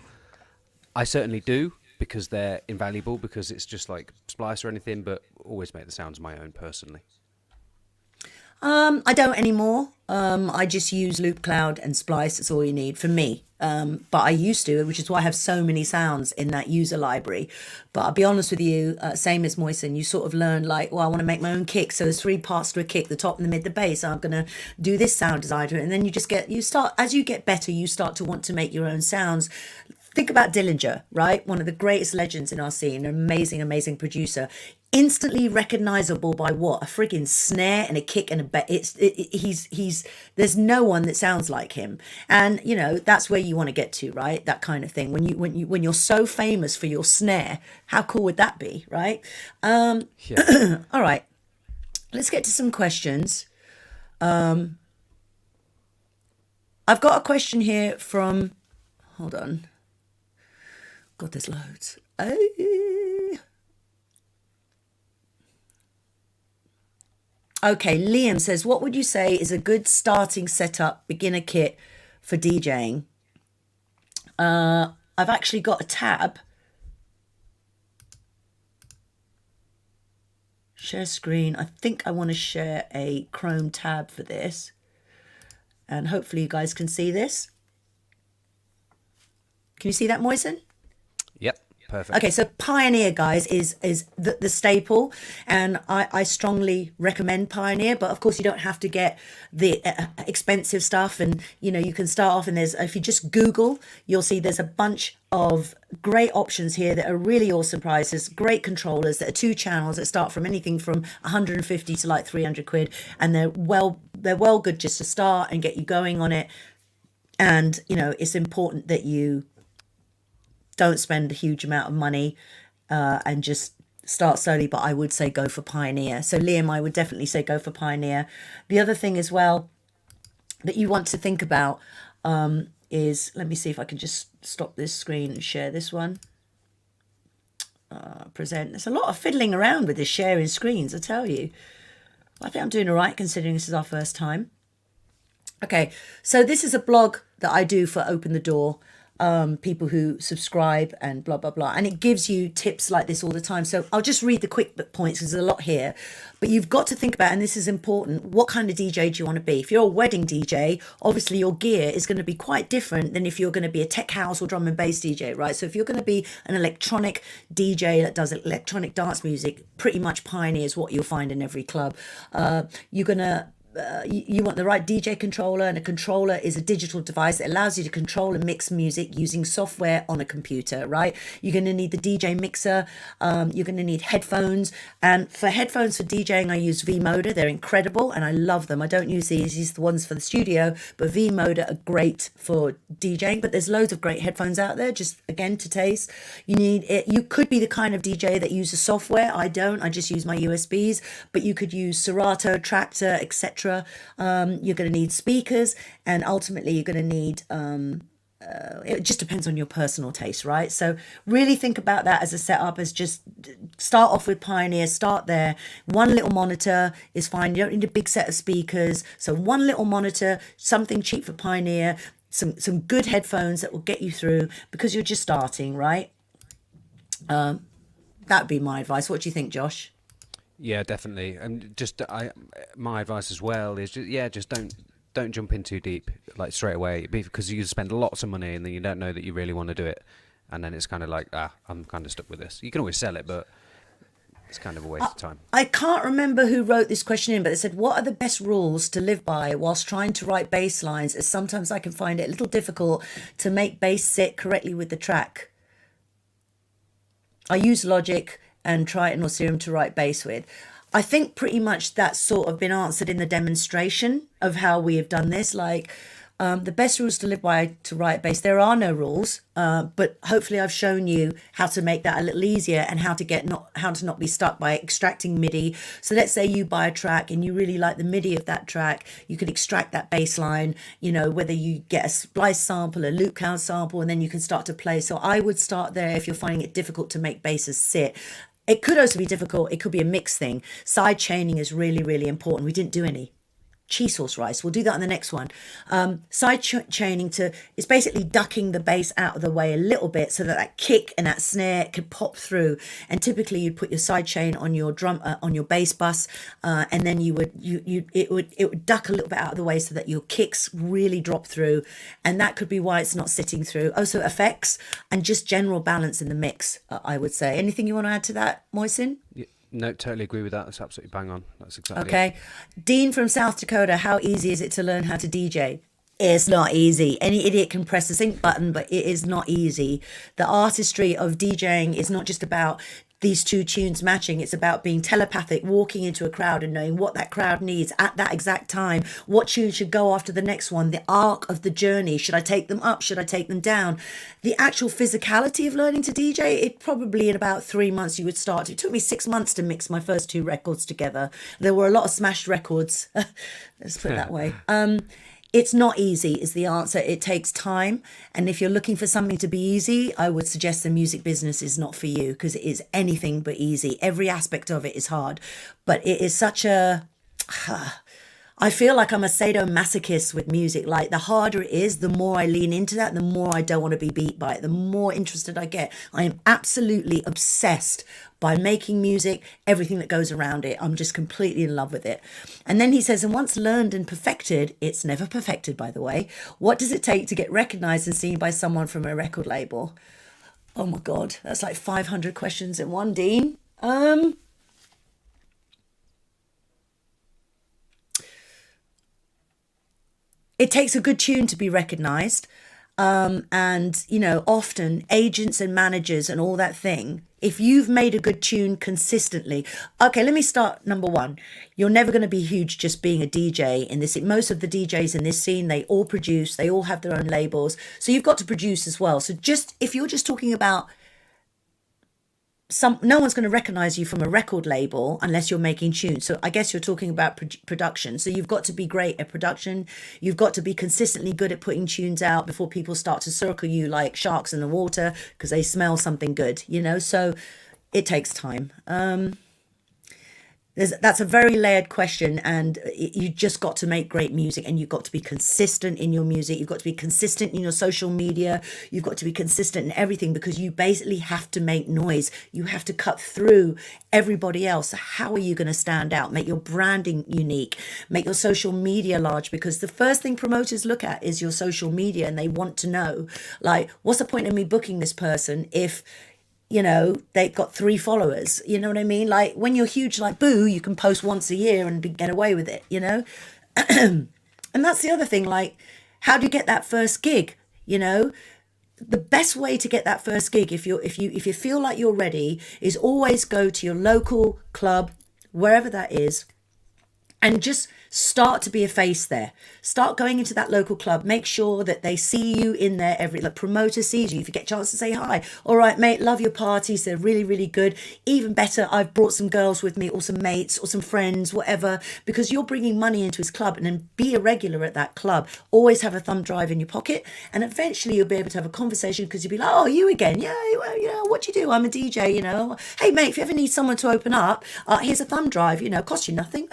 I certainly do, because they're invaluable, because it's just like splice or anything, but always make the sounds my own personally. I don't anymore. I just use Loopcloud and Splice. That's all you need for me. But I used to, which is why I have so many sounds in that user library. But I'll be honest with you, same as Moisen, you sort of learn like, well, I want to make my own kick. So there's 3 parts to a kick, the top and the mid, the bass. I'm going to do this sound designer. And then as you get better, you start to want to make your own sounds. Think about Dillinger, right? One of the greatest legends in our scene, an amazing, amazing producer. Instantly recognizable by what? A friggin' snare and a kick and there's no one that sounds like him. And that's where you want to get to, right? That kind of thing. When you're so famous for your snare, how cool would that be, right? Yeah. All right. Let's get to some questions. I've got a question here from, hold on. God, there's loads. Okay, Liam says, what would you say is a good starting setup, beginner kit for DJing? I've actually got a tab. Share screen. I think I want to share a Chrome tab for this. And hopefully you guys can see this. Can you see that, Moisen? Yep. Perfect. Okay, so Pioneer, guys, is the staple, and I strongly recommend Pioneer. But of course, you don't have to get the expensive stuff, and you can start off. And if you just Google, you'll see there's a bunch of great options here that are really awesome prices. Great controllers that are 2 channels that start from anything from 150 to like 300 quid, and they're well good just to start and get you going on it. And it's important that you don't spend a huge amount of money and just start slowly. But I would say go for Pioneer. So Liam, I would definitely say go for Pioneer. The other thing as well that you want to think about is, let me see if I can just stop this screen and share this one. Present. There's a lot of fiddling around with this sharing screens, I tell you. I think I'm doing all right considering this is our first time. Okay, so this is a blog that I do for Open the Door. People who subscribe and blah blah blah, and it gives you tips like this all the time. So I'll just read the quick points because there's a lot here, but you've got to think about, and this is important, what kind of DJ do you want to be? If you're a wedding DJ, obviously your gear is going to be quite different than if you're going to be a tech house or drum and bass DJ, right? So if you're going to be an electronic DJ that does electronic dance music, pretty much Pioneer is what you'll find in every club. You're gonna you want the right DJ controller, and a controller is a digital device that allows you to control and mix music using software on a computer, right? You're going to need the DJ mixer. You're going to need headphones, and for headphones for DJing, I use V-Moda. They're incredible, and I love them. I don't use these the ones for the studio, but V-Moda are great for DJing. But there's loads of great headphones out there, just again to taste. You need it. You could be the kind of DJ that uses software. I don't. I just use my USBs, but you could use Serato, Tractor, etc. You're going to need speakers, and ultimately you're going to need it just depends on your personal taste, right? So really think about that as a setup, as just start off with Pioneer. Start there. One little monitor is fine. You don't need a big set of speakers, so one little monitor, something cheap for Pioneer, some good headphones that will get you through, because you're just starting, right? That would be my advice. What do you think, Josh? Yeah, definitely. And just my advice as well is just don't jump in too deep like straight away, because you spend lots of money and then you don't know that you really want to do it, and then it's kind of like, I'm kind of stuck with this. You can always sell it, but it's kind of a waste of time. I can't remember who wrote this question in, but they said, what are the best rules to live by whilst trying to write bass lines, as sometimes I can find it a little difficult to make bass sit correctly with the track. I use Logic and Triton or Serum to write bass with. I think pretty much that's sort of been answered in the demonstration of how we have done this. Like, The best rules to live by to write bass. There are no rules, but hopefully I've shown you how to make that a little easier and how to not be stuck by extracting MIDI. So let's say you buy a track and you really like the MIDI of that track, you could extract that bass line, whether you get a splice sample, a Loopcloud sample, and then you can start to play. So I would start there if you're finding it difficult to make basses sit. It could also be difficult. It could be a mixed thing. Side chaining is really, really important. We didn't do any. Cheese sauce rice. We'll do that on the next one. Side chaining is basically ducking the bass out of the way a little bit so that kick and that snare could pop through. And typically you'd put your side chain on your drum on your bass bus, and then it would duck a little bit out of the way so that your kicks really drop through. And that could be why it's not sitting through. Also effects and just general balance in the mix. I would say. Anything you want to add to that, Moisin? Yeah. No, totally agree with that. That's absolutely bang on. That's exactly okay. It. Dean from South Dakota, how easy is it to learn how to DJ? It's not easy. Any idiot can press the sync button, but it is not easy. The artistry of DJing is not just about these two tunes matching. It's about being telepathic, walking into a crowd and knowing what that crowd needs at that exact time. What tune should go after the next one? The arc of the journey. Should I take them up? Should I take them down? The actual physicality of learning to DJ, it probably in about 3 months you would start. It took me 6 months to mix my first 2 records together. There were a lot of smashed records. Let's put it that way. It's not easy is the answer. It takes time. And if you're looking for something to be easy, I would suggest the music business is not for you because it is anything but easy. Every aspect of it is hard. But it is such a... I feel like I'm a sadomasochist with music. Like the harder it is, the more I lean into that, the more I don't want to be beat by it, the more interested I get. I am absolutely obsessed by making music, everything that goes around it. I'm just completely in love with it. And then he says, and once learned and perfected, it's never perfected, by the way. What does it take to get recognized and seen by someone from a record label? Oh my God, that's like 500 questions in one, Dean. It takes a good tune to be recognized. And, often agents and managers and all that thing, if you've made a good tune consistently. Okay, let me start number 1. You're never going to be huge just being a DJ in this. Most of the DJs in this scene, they all produce, they all have their own labels. So you've got to produce as well. So if you're just talking about no one's going to recognize you from a record label unless you're making tunes. So I guess you're talking about production. So you've got to be great at production. You've got to be consistently good at putting tunes out before people start to circle you like sharks in the water because they smell something good, So it takes time. That's a very layered question, and you just got to make great music, and you've got to be consistent in your music. You've got to be consistent in your social media. You've got to be consistent in everything because you basically have to make noise. You have to cut through everybody else. How are you going to stand out? Make your branding unique. Make your social media large, because the first thing promoters look at is your social media, and they want to know, like, what's the point of me booking this person if they've got 3 followers, you know what I mean? Like when you're huge like Boo, you can post once a year and get away with it, And that's the other thing, like, how do you get that first gig? The best way to get that first gig, if you feel like you're ready, is always go to your local club, wherever that is, and just start to be a face there. Start going into that local club. Make sure that they see you in there. The promoter sees you. If you get a chance to say hi, all right, mate, love your parties. They're really, really good. Even better, I've brought some girls with me or some mates or some friends, whatever, because you're bringing money into his club. And then be a regular at that club. Always have a thumb drive in your pocket. And eventually you'll be able to have a conversation because you'll be like, oh, you again? Yeah, well, what do you do? I'm a DJ, Hey, mate, if you ever need someone to open up, here's a thumb drive, cost you nothing.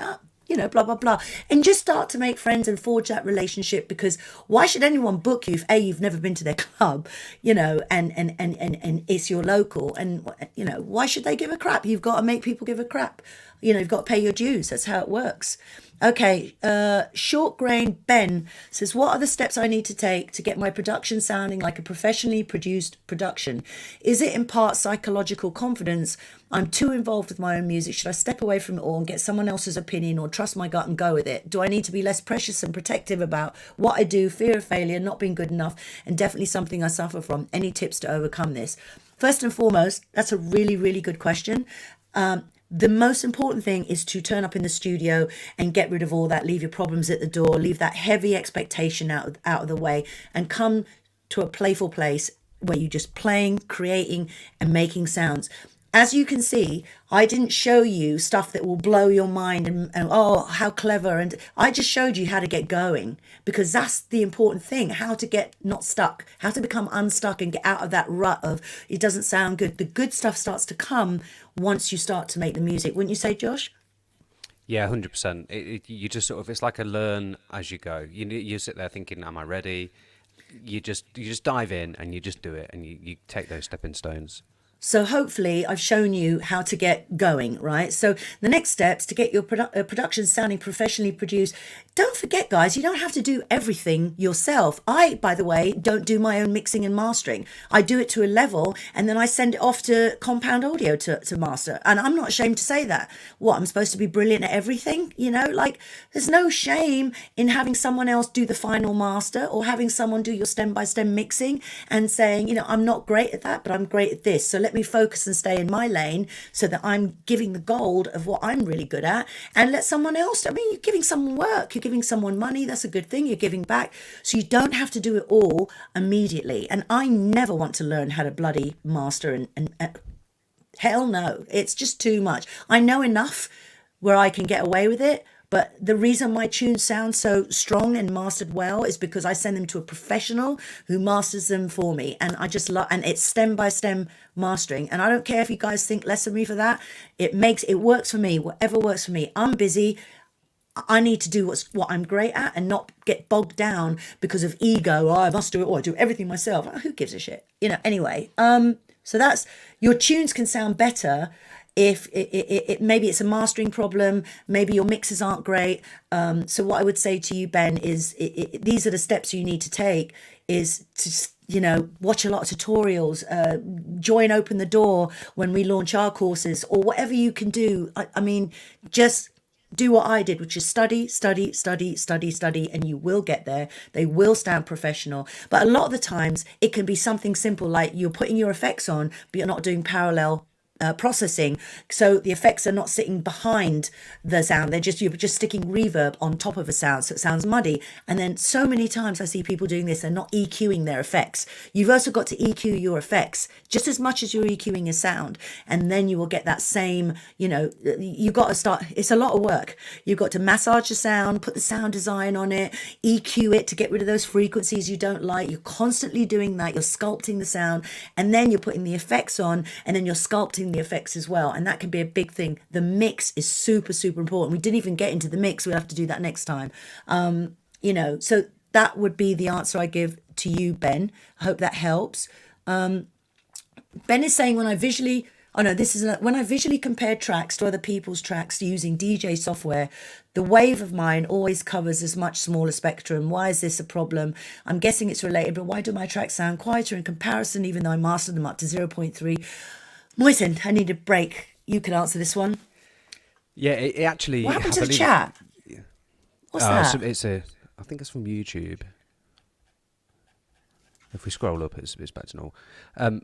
Blah, blah, blah. And just start to make friends and forge that relationship, because why should anyone book you if you've never been to their club, and it's your local, and, why should they give a crap? You've got to make people give a crap. You've got to pay your dues. That's how it works. Okay, Short Grain Ben says, what are the steps I need to take to get my production sounding like a professionally produced production? Is it in part psychological confidence? I'm too involved with my own music. Should I step away from it all and get someone else's opinion, or trust my gut and go with it? Do I need to be less precious and protective about what I do? Fear of failure, not being good enough, and definitely something I suffer from. Any tips to overcome this? First and foremost, that's a really, really good question. The most important thing is to turn up in the studio and get rid of all that, leave your problems at the door, leave that heavy expectation out of the way, and come to a playful place where you're just playing, creating, and making sounds. As you can see, I didn't show you stuff that will blow your mind and oh, how clever. And I just showed you how to get going, because that's the important thing, how to get not stuck, how to become unstuck and get out of that rut of it doesn't sound good. The good stuff starts to come once you start to make the music. Wouldn't you say, Josh? Yeah, 100%. You just sort of, it's like a learn as you go. You sit there thinking, am I ready? You just dive in and you just do it, and you take those stepping stones. So hopefully I've shown you how to get going, right? So the next steps to get your production sounding professionally produced. Don't forget, guys, you don't have to do everything yourself. I, by the way, don't do my own mixing and mastering. I do it to a level and then I send it off to Compound Audio to master. And I'm not ashamed to say that. What, I'm supposed to be brilliant at everything? You know, like there's no shame in having someone else do the final master, or having someone do your stem by stem mixing and saying, you know, I'm not great at that, but I'm great at this. So let me focus and stay in my lane so that I'm giving the gold of what I'm really good at, and let someone else. I mean, you're giving someone work, you're giving someone money. That's a good thing. You're giving back. So you don't have to do it all immediately. And I never want to learn how to bloody master and hell no, it's just too much. I know enough where I can get away with it. But the reason my tunes sound so strong and mastered well is because I send them to a professional who masters them for me. And I just love, and it's stem by stem mastering. And I don't care if you guys think less of me for that. It works for me, whatever works for me. I'm busy. I need to do what I'm great at and not get bogged down because of ego. Oh, I must do it. Or I do everything myself. Who gives a shit? You know, anyway. So that's, your tunes can sound better if it maybe it's a mastering problem, maybe your mixes aren't great. So what I would say to you, Ben, is these are the steps you need to take, is to, you know, watch a lot of tutorials, join Open the Door when we launch our courses, or whatever you can do. I mean, just do what I did, which is study, and you will get there. They will sound professional. But a lot of the times it can be something simple, like you're putting your effects on, but you're not doing parallel processing, so the effects are not sitting behind the sound, you're just sticking reverb on top of a sound, so it sounds muddy. And then so many times I see people doing this, they're not EQing their effects. You've also got to EQ your effects just as much as you're EQing a sound, and then you will get that same, you know, you've got to start, it's a lot of work. You've got to massage the sound, put the sound design on it, EQ it to get rid of those frequencies you don't like. You're constantly doing that. You're sculpting the sound, and then you're putting the effects on, and then you're sculpting the effects as well. And that can be a big thing. The mix is super important. We didn't even get into the mix. We'll have to do that next time. You know, so that would be the answer I give to you, Ben. I hope that helps. Ben is saying, when I visually compare tracks to other people's tracks using DJ software, the wave of mine always covers as much smaller spectrum. Why is this a problem? I'm guessing it's related, but why do my tracks sound quieter in comparison, even though I mastered them up to 0.3? Moisen, I need a break. You can answer this one. Yeah, it actually. What happened to the chat? Yeah. What's that? I think it's from YouTube. If we scroll up, it's back to normal.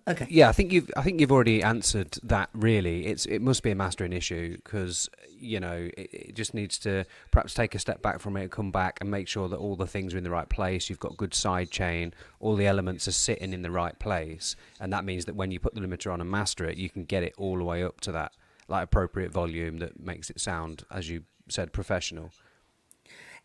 Okay. Yeah, I think you've already answered that. Really, it must be a mastering issue, because you know it just needs to perhaps take a step back from it, come back and make sure that all the things are in the right place. You've got good side chain, all the elements are sitting in the right place, and that means that when you put the limiter on and master it, you can get it all the way up to that like appropriate volume that makes it sound, as you said, professional.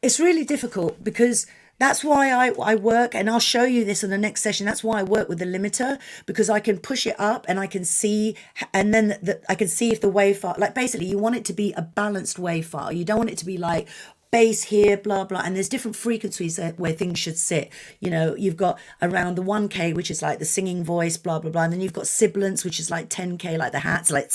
It's really difficult, because that's why I work, and I'll show you this in the next session. That's why I work with the limiter, because I can push it up and I can see, and then I can see if the wave file, like basically you want it to be a balanced wave file. You don't want it to be like bass here, blah, blah. And there's different frequencies where things should sit. You know, you've got around the 1K, which is like the singing voice, blah, blah, blah. And then you've got sibilance, which is like 10K, like the hats, like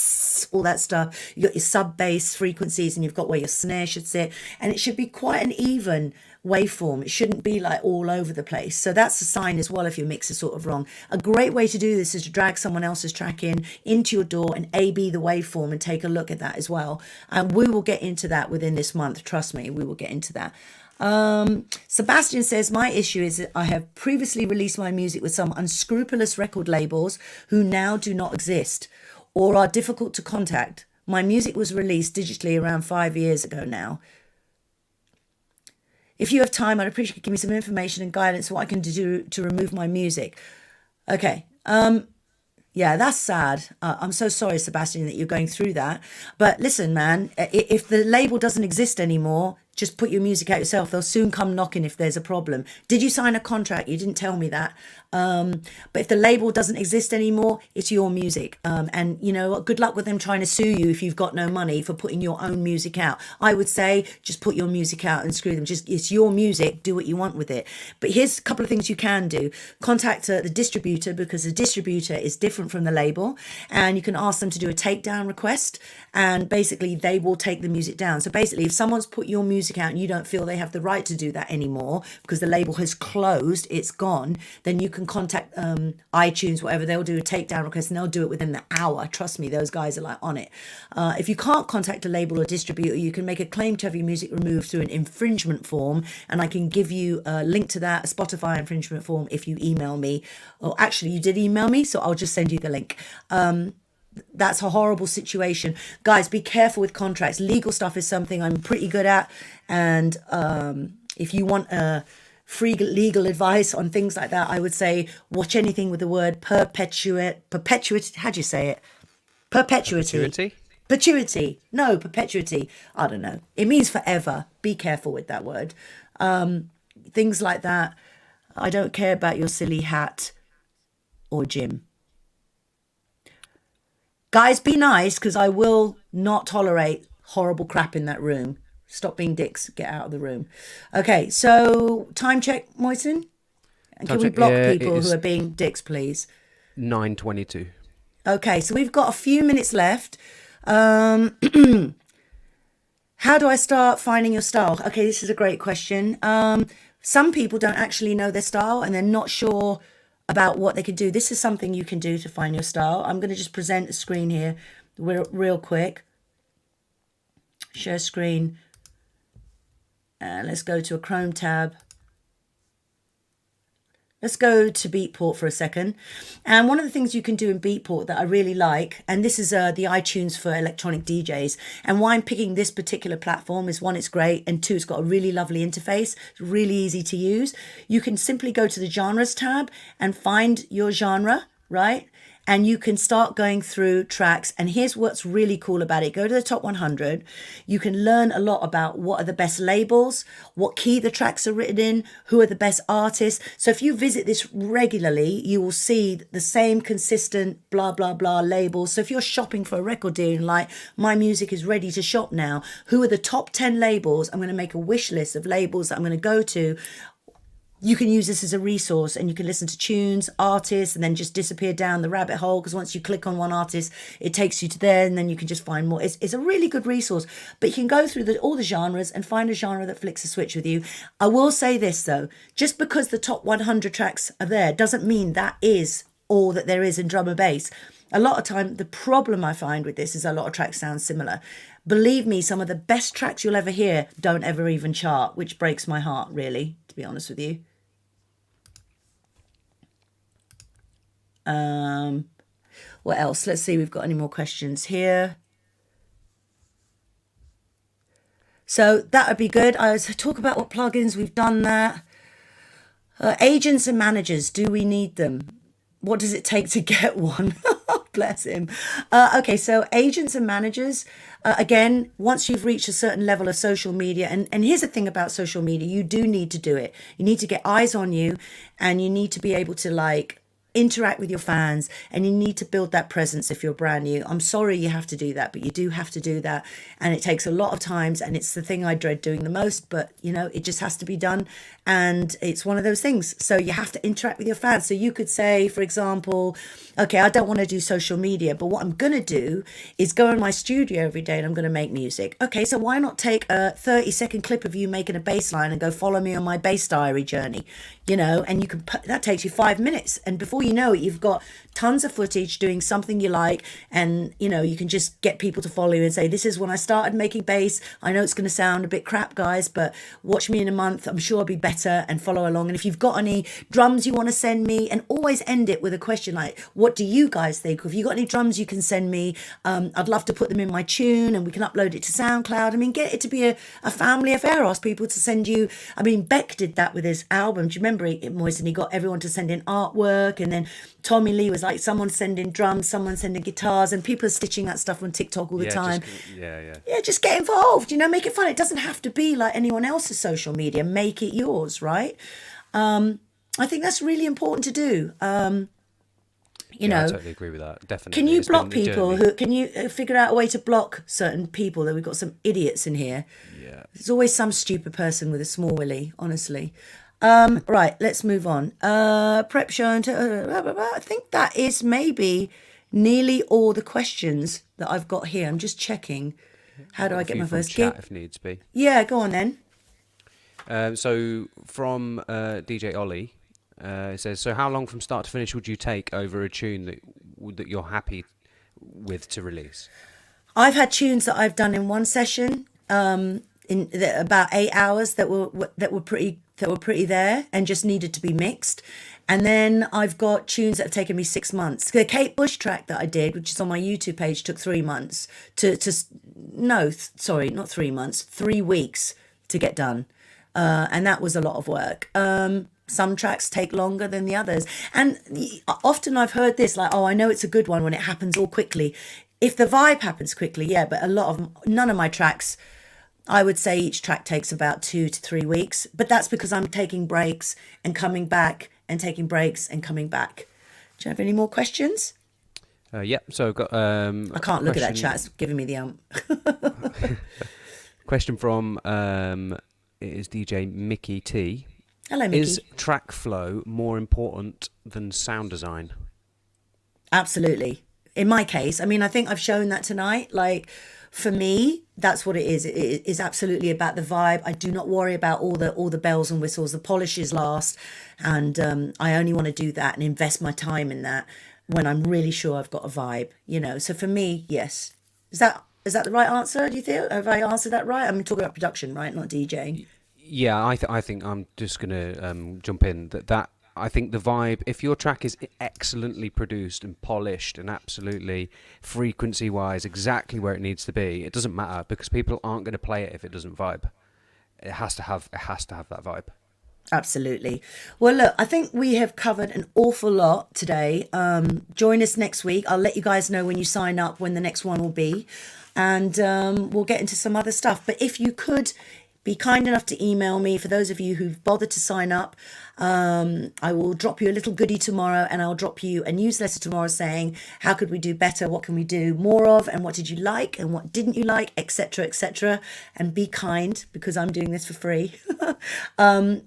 all that stuff. You've got your sub bass frequencies, and you've got where your snare should sit. And it should be quite an even waveform. It shouldn't be like all over the place. So that's a sign as well if your mix is sort of wrong. A great way to do this is to drag someone else's track into your DAW and A/B the waveform and take a look at that as well. And we will get into that within this month. Trust me, we will get into that. Sebastian says, my issue is that I have previously released my music with some unscrupulous record labels who now do not exist or are difficult to contact. My music was released digitally around 5 years ago now. If you have time, I'd appreciate you give me some information and guidance on what I can do to remove my music. Okay. Yeah, that's sad. I'm so sorry, Sebastian, that you're going through that. But listen, man, if the label doesn't exist anymore, just put your music out yourself. They'll soon come knocking if there's a problem. Did you sign a contract? You didn't tell me that. But if the label doesn't exist anymore, it's your music. And you know what? Good luck with them trying to sue you if you've got no money for putting your own music out. I would say just put your music out and screw them. Just it's your music. Do what you want with it. But here's a couple of things you can do. Contact the distributor, because the distributor is different from the label, and you can ask them to do a takedown request, and basically they will take the music down. So basically, if someone's put your music out and you don't feel they have the right to do that anymore because the label has closed, it's gone, then you can contact iTunes, whatever. They'll do a takedown request and they'll do it within the hour. Trust me, those guys are like on it. If you can't contact a label or distributor, you can make a claim to have your music removed through an infringement form, and I can give you a link to that, a Spotify infringement form, if you email me. Or actually, you did email me, so I'll just send you the link. That's a horrible situation. Guys, be careful with contracts. Legal stuff is something I'm pretty good at. And if you want free legal advice on things like that, I would say watch anything with the word perpetuity. How do you say it? Perpetuity. Perpetuity. No, perpetuity. I don't know. It means forever. Be careful with that word. Things like that. I don't care about your silly hat or gym. Guys, be nice, because I will not tolerate horrible crap in that room. Stop being dicks. Get out of the room. Okay, so time check, Moisen. And can we block people who are being dicks, please? 9:22. Okay, so we've got a few minutes left. How do I start finding your style? Okay, this is a great question. Some people don't actually know their style and they're not sure about what they can do. This is something you can do to find your style. I'm going to just present a screen here real quick. Share screen. Let's go to a Chrome tab. Let's go to Beatport for a second. And one of the things you can do in Beatport that I really like, and this is the iTunes for electronic DJs, and why I'm picking this particular platform is, one, it's great, and two, it's got a really lovely interface. It's really easy to use. You can simply go to the genres tab and find your genre, right? And you can start going through tracks. And here's what's really cool about it. Go to the top 100. You can learn a lot about what are the best labels, what key the tracks are written in, who are the best artists. So if you visit this regularly, you will see the same consistent blah, blah, blah labels. So if you're shopping for a record deal and like, my music is ready to shop now, who are the top 10 labels? I'm going to make a wish list of labels that I'm going to go to. You can use this as a resource, and you can listen to tunes, artists, and then just disappear down the rabbit hole, because once you click on one artist, it takes you to there, and then you can just find more. It's a really good resource, but you can go through all the genres and find a genre that flicks a switch with you. I will say this though, just because the top 100 tracks are there doesn't mean that is all that there is in drum and bass. A lot of time, the problem I find with this is a lot of tracks sound similar. Believe me, some of the best tracks you'll ever hear don't ever even chart, which breaks my heart, really, to be honest with you. What else? Let's see, we've got any more questions here. So that would be good. I was talk about what plugins, we've done that. Agents and managers, do we need them? What does it take to get one? Bless him. Okay, so agents and managers, again, once you've reached a certain level of social media, and here's the thing about social media, you do need to do it. You need to get eyes on you, and you need to be able to like interact with your fans, and you need to build that presence if you're brand new. I'm sorry you have to do that, but you do have to do that, and it takes a lot of times, and it's the thing I dread doing the most, but you know, it just has to be done, and it's one of those things. So you have to interact with your fans. So you could say, for example, okay, I don't want to do social media, but what I'm going to do is go in my studio every day and I'm going to make music. Okay, so why not take a 30-second clip of you making a bass line and go follow me on my bass diary journey? and you can put, that takes you 5 minutes, and before you know it, you've got tons of footage doing something you like, and you can just get people to follow you and say, this is when I started making bass. I know it's going to sound a bit crap, guys, but watch me in a month, I'm sure I'll be better, and follow along. And if you've got any drums you want to send me, and always end it with a question like, what do you guys think? If you got any drums you can send me, I'd love to put them in my tune, and we can upload it to SoundCloud. I mean, get it to be a family affair. Ask people to send you, I mean, Beck did that with his album. Do you remember Moist? And he got everyone to send in artwork, and then Tommy Lee was like, someone sending drums, someone sending guitars, and people are stitching that stuff on TikTok all the time. Just get involved, make it fun. It doesn't have to be like anyone else's social media. Make it yours, right? I think that's really important to do. I totally agree with that. Definitely. Can you block people? Can you figure out a way to block certain people? That we've got some idiots in here. Yeah. There's always some stupid person with a small willy, honestly. Right, let's move on. Prep show. I think that is maybe nearly all the questions that I've got here. I'm just checking. How do I get my first gig? If needs be. Yeah, go on then. So from DJ Ollie, it says, so how long from start to finish would you take over a tune that you're happy with to release? I've had tunes that I've done in one session, in about 8 hours that were pretty there and just needed to be mixed. And then I've got tunes that have taken me 6 months. The Kate Bush track that I did, which is on my YouTube page, took 3 months not 3 months, 3 weeks to get done. And that was a lot of work. Some tracks take longer than the others. And often I've heard this, like, oh, I know it's a good one when it happens all quickly. If the vibe happens quickly, yeah, but none of my tracks, I would say each track takes about 2 to 3 weeks. But that's because I'm taking breaks and coming back and taking breaks and coming back. Do you have any more questions? So I've got I can't look at that chat. It's giving me the question from it is DJ Mickey T. Hello, Mickey. Is track flow more important than sound design? Absolutely. In my case, I mean, I think I've shown that tonight. Like, for me, that's what it is. It is absolutely about the vibe. I do not worry about all the bells and whistles. The polish is last, and I only want to do that and invest my time in that when I'm really sure I've got a vibe. So for me, yes. Is that the right answer? Do you think? Have I answered that right? I'm talking about production, right? Not DJing. Yeah, I think I'm just gonna jump in that I think the vibe, if your track is excellently produced and polished and absolutely frequency-wise exactly where it needs to be, it doesn't matter because people aren't going to play it if it doesn't vibe. It has to have that vibe. Absolutely. Well, look, I think we have covered an awful lot today. Join us next week. I'll let you guys know when you sign up when the next one will be, and we'll get into some other stuff. But if you could be kind enough to email me, for those of you who've bothered to sign up, I will drop you a little goodie tomorrow, and I'll drop you a newsletter tomorrow saying how could we do better, what can we do more of, and what did you like and what didn't you like, etc., etc. And be kind, because I'm doing this for free.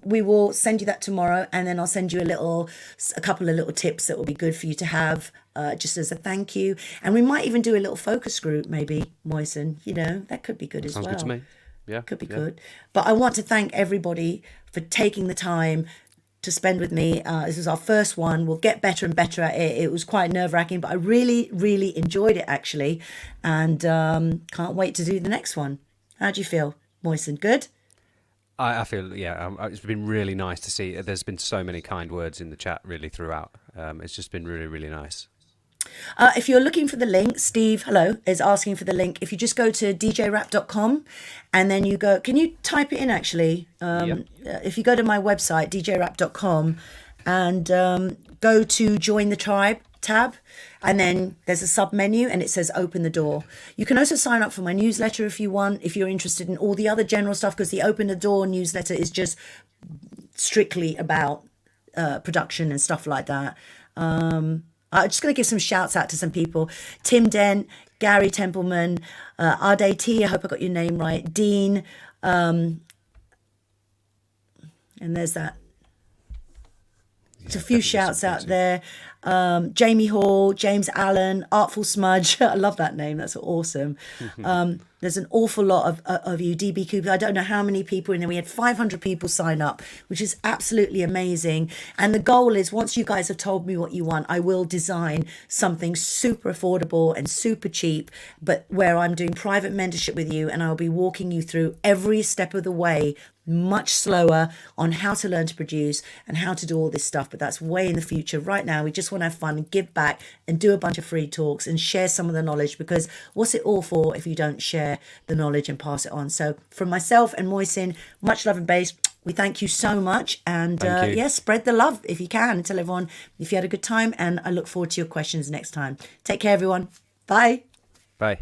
We will send you that tomorrow, and then I'll send you a couple of little tips that will be good for you to have just as a thank you. And we might even do a little focus group, maybe, Moisen. That could be good as well. Sounds good to me. Yeah, could be good. But I want to thank everybody for taking the time to spend with me. This was our first one. We'll get better and better at it. It was quite nerve-wracking, but I really, really enjoyed it, actually. And can't wait to do the next one. How do you feel, Moisen? Good? I feel, it's been really nice to see. There's been so many kind words in the chat, really, throughout. It's just been really, really nice. If you're looking for the link, Steve, hello, is asking for the link. If you just go to djrap.com and then you go, can you type it in actually? If you go to my website, djrap.com, and go to join the tribe tab, and then there's a sub menu and it says open the door. You can also sign up for my newsletter if you want, if you're interested in all the other general stuff, because the open the door newsletter is just strictly about production and stuff like that. I'm just going to give some shouts out to some people. Tim Dent, Gary Templeman, Ade T, I hope I got your name right, Dean, and there's that. There's a few shouts out there. Jamie Hall, James Allen, Artful Smudge. I love that name. That's awesome. There's an awful lot of you, DB Cooper. I don't know how many people in there. We had 500 people sign up, which is absolutely amazing. And the goal is, once you guys have told me what you want, I will design something super affordable and super cheap, but where I'm doing private mentorship with you, and I'll be walking you through every step of the way, much slower, on how to learn to produce and how to do all this stuff. But that's way in the future. Right now we just want to have fun, give back, and do a bunch of free talks and share some of the knowledge, because what's it all for if you don't share the knowledge and pass it on? So from myself and Moisin, much love and bass. We thank you so much, and spread the love if you can, and tell everyone if you had a good time, and I look forward to your questions next time. Take care, everyone. Bye. Bye.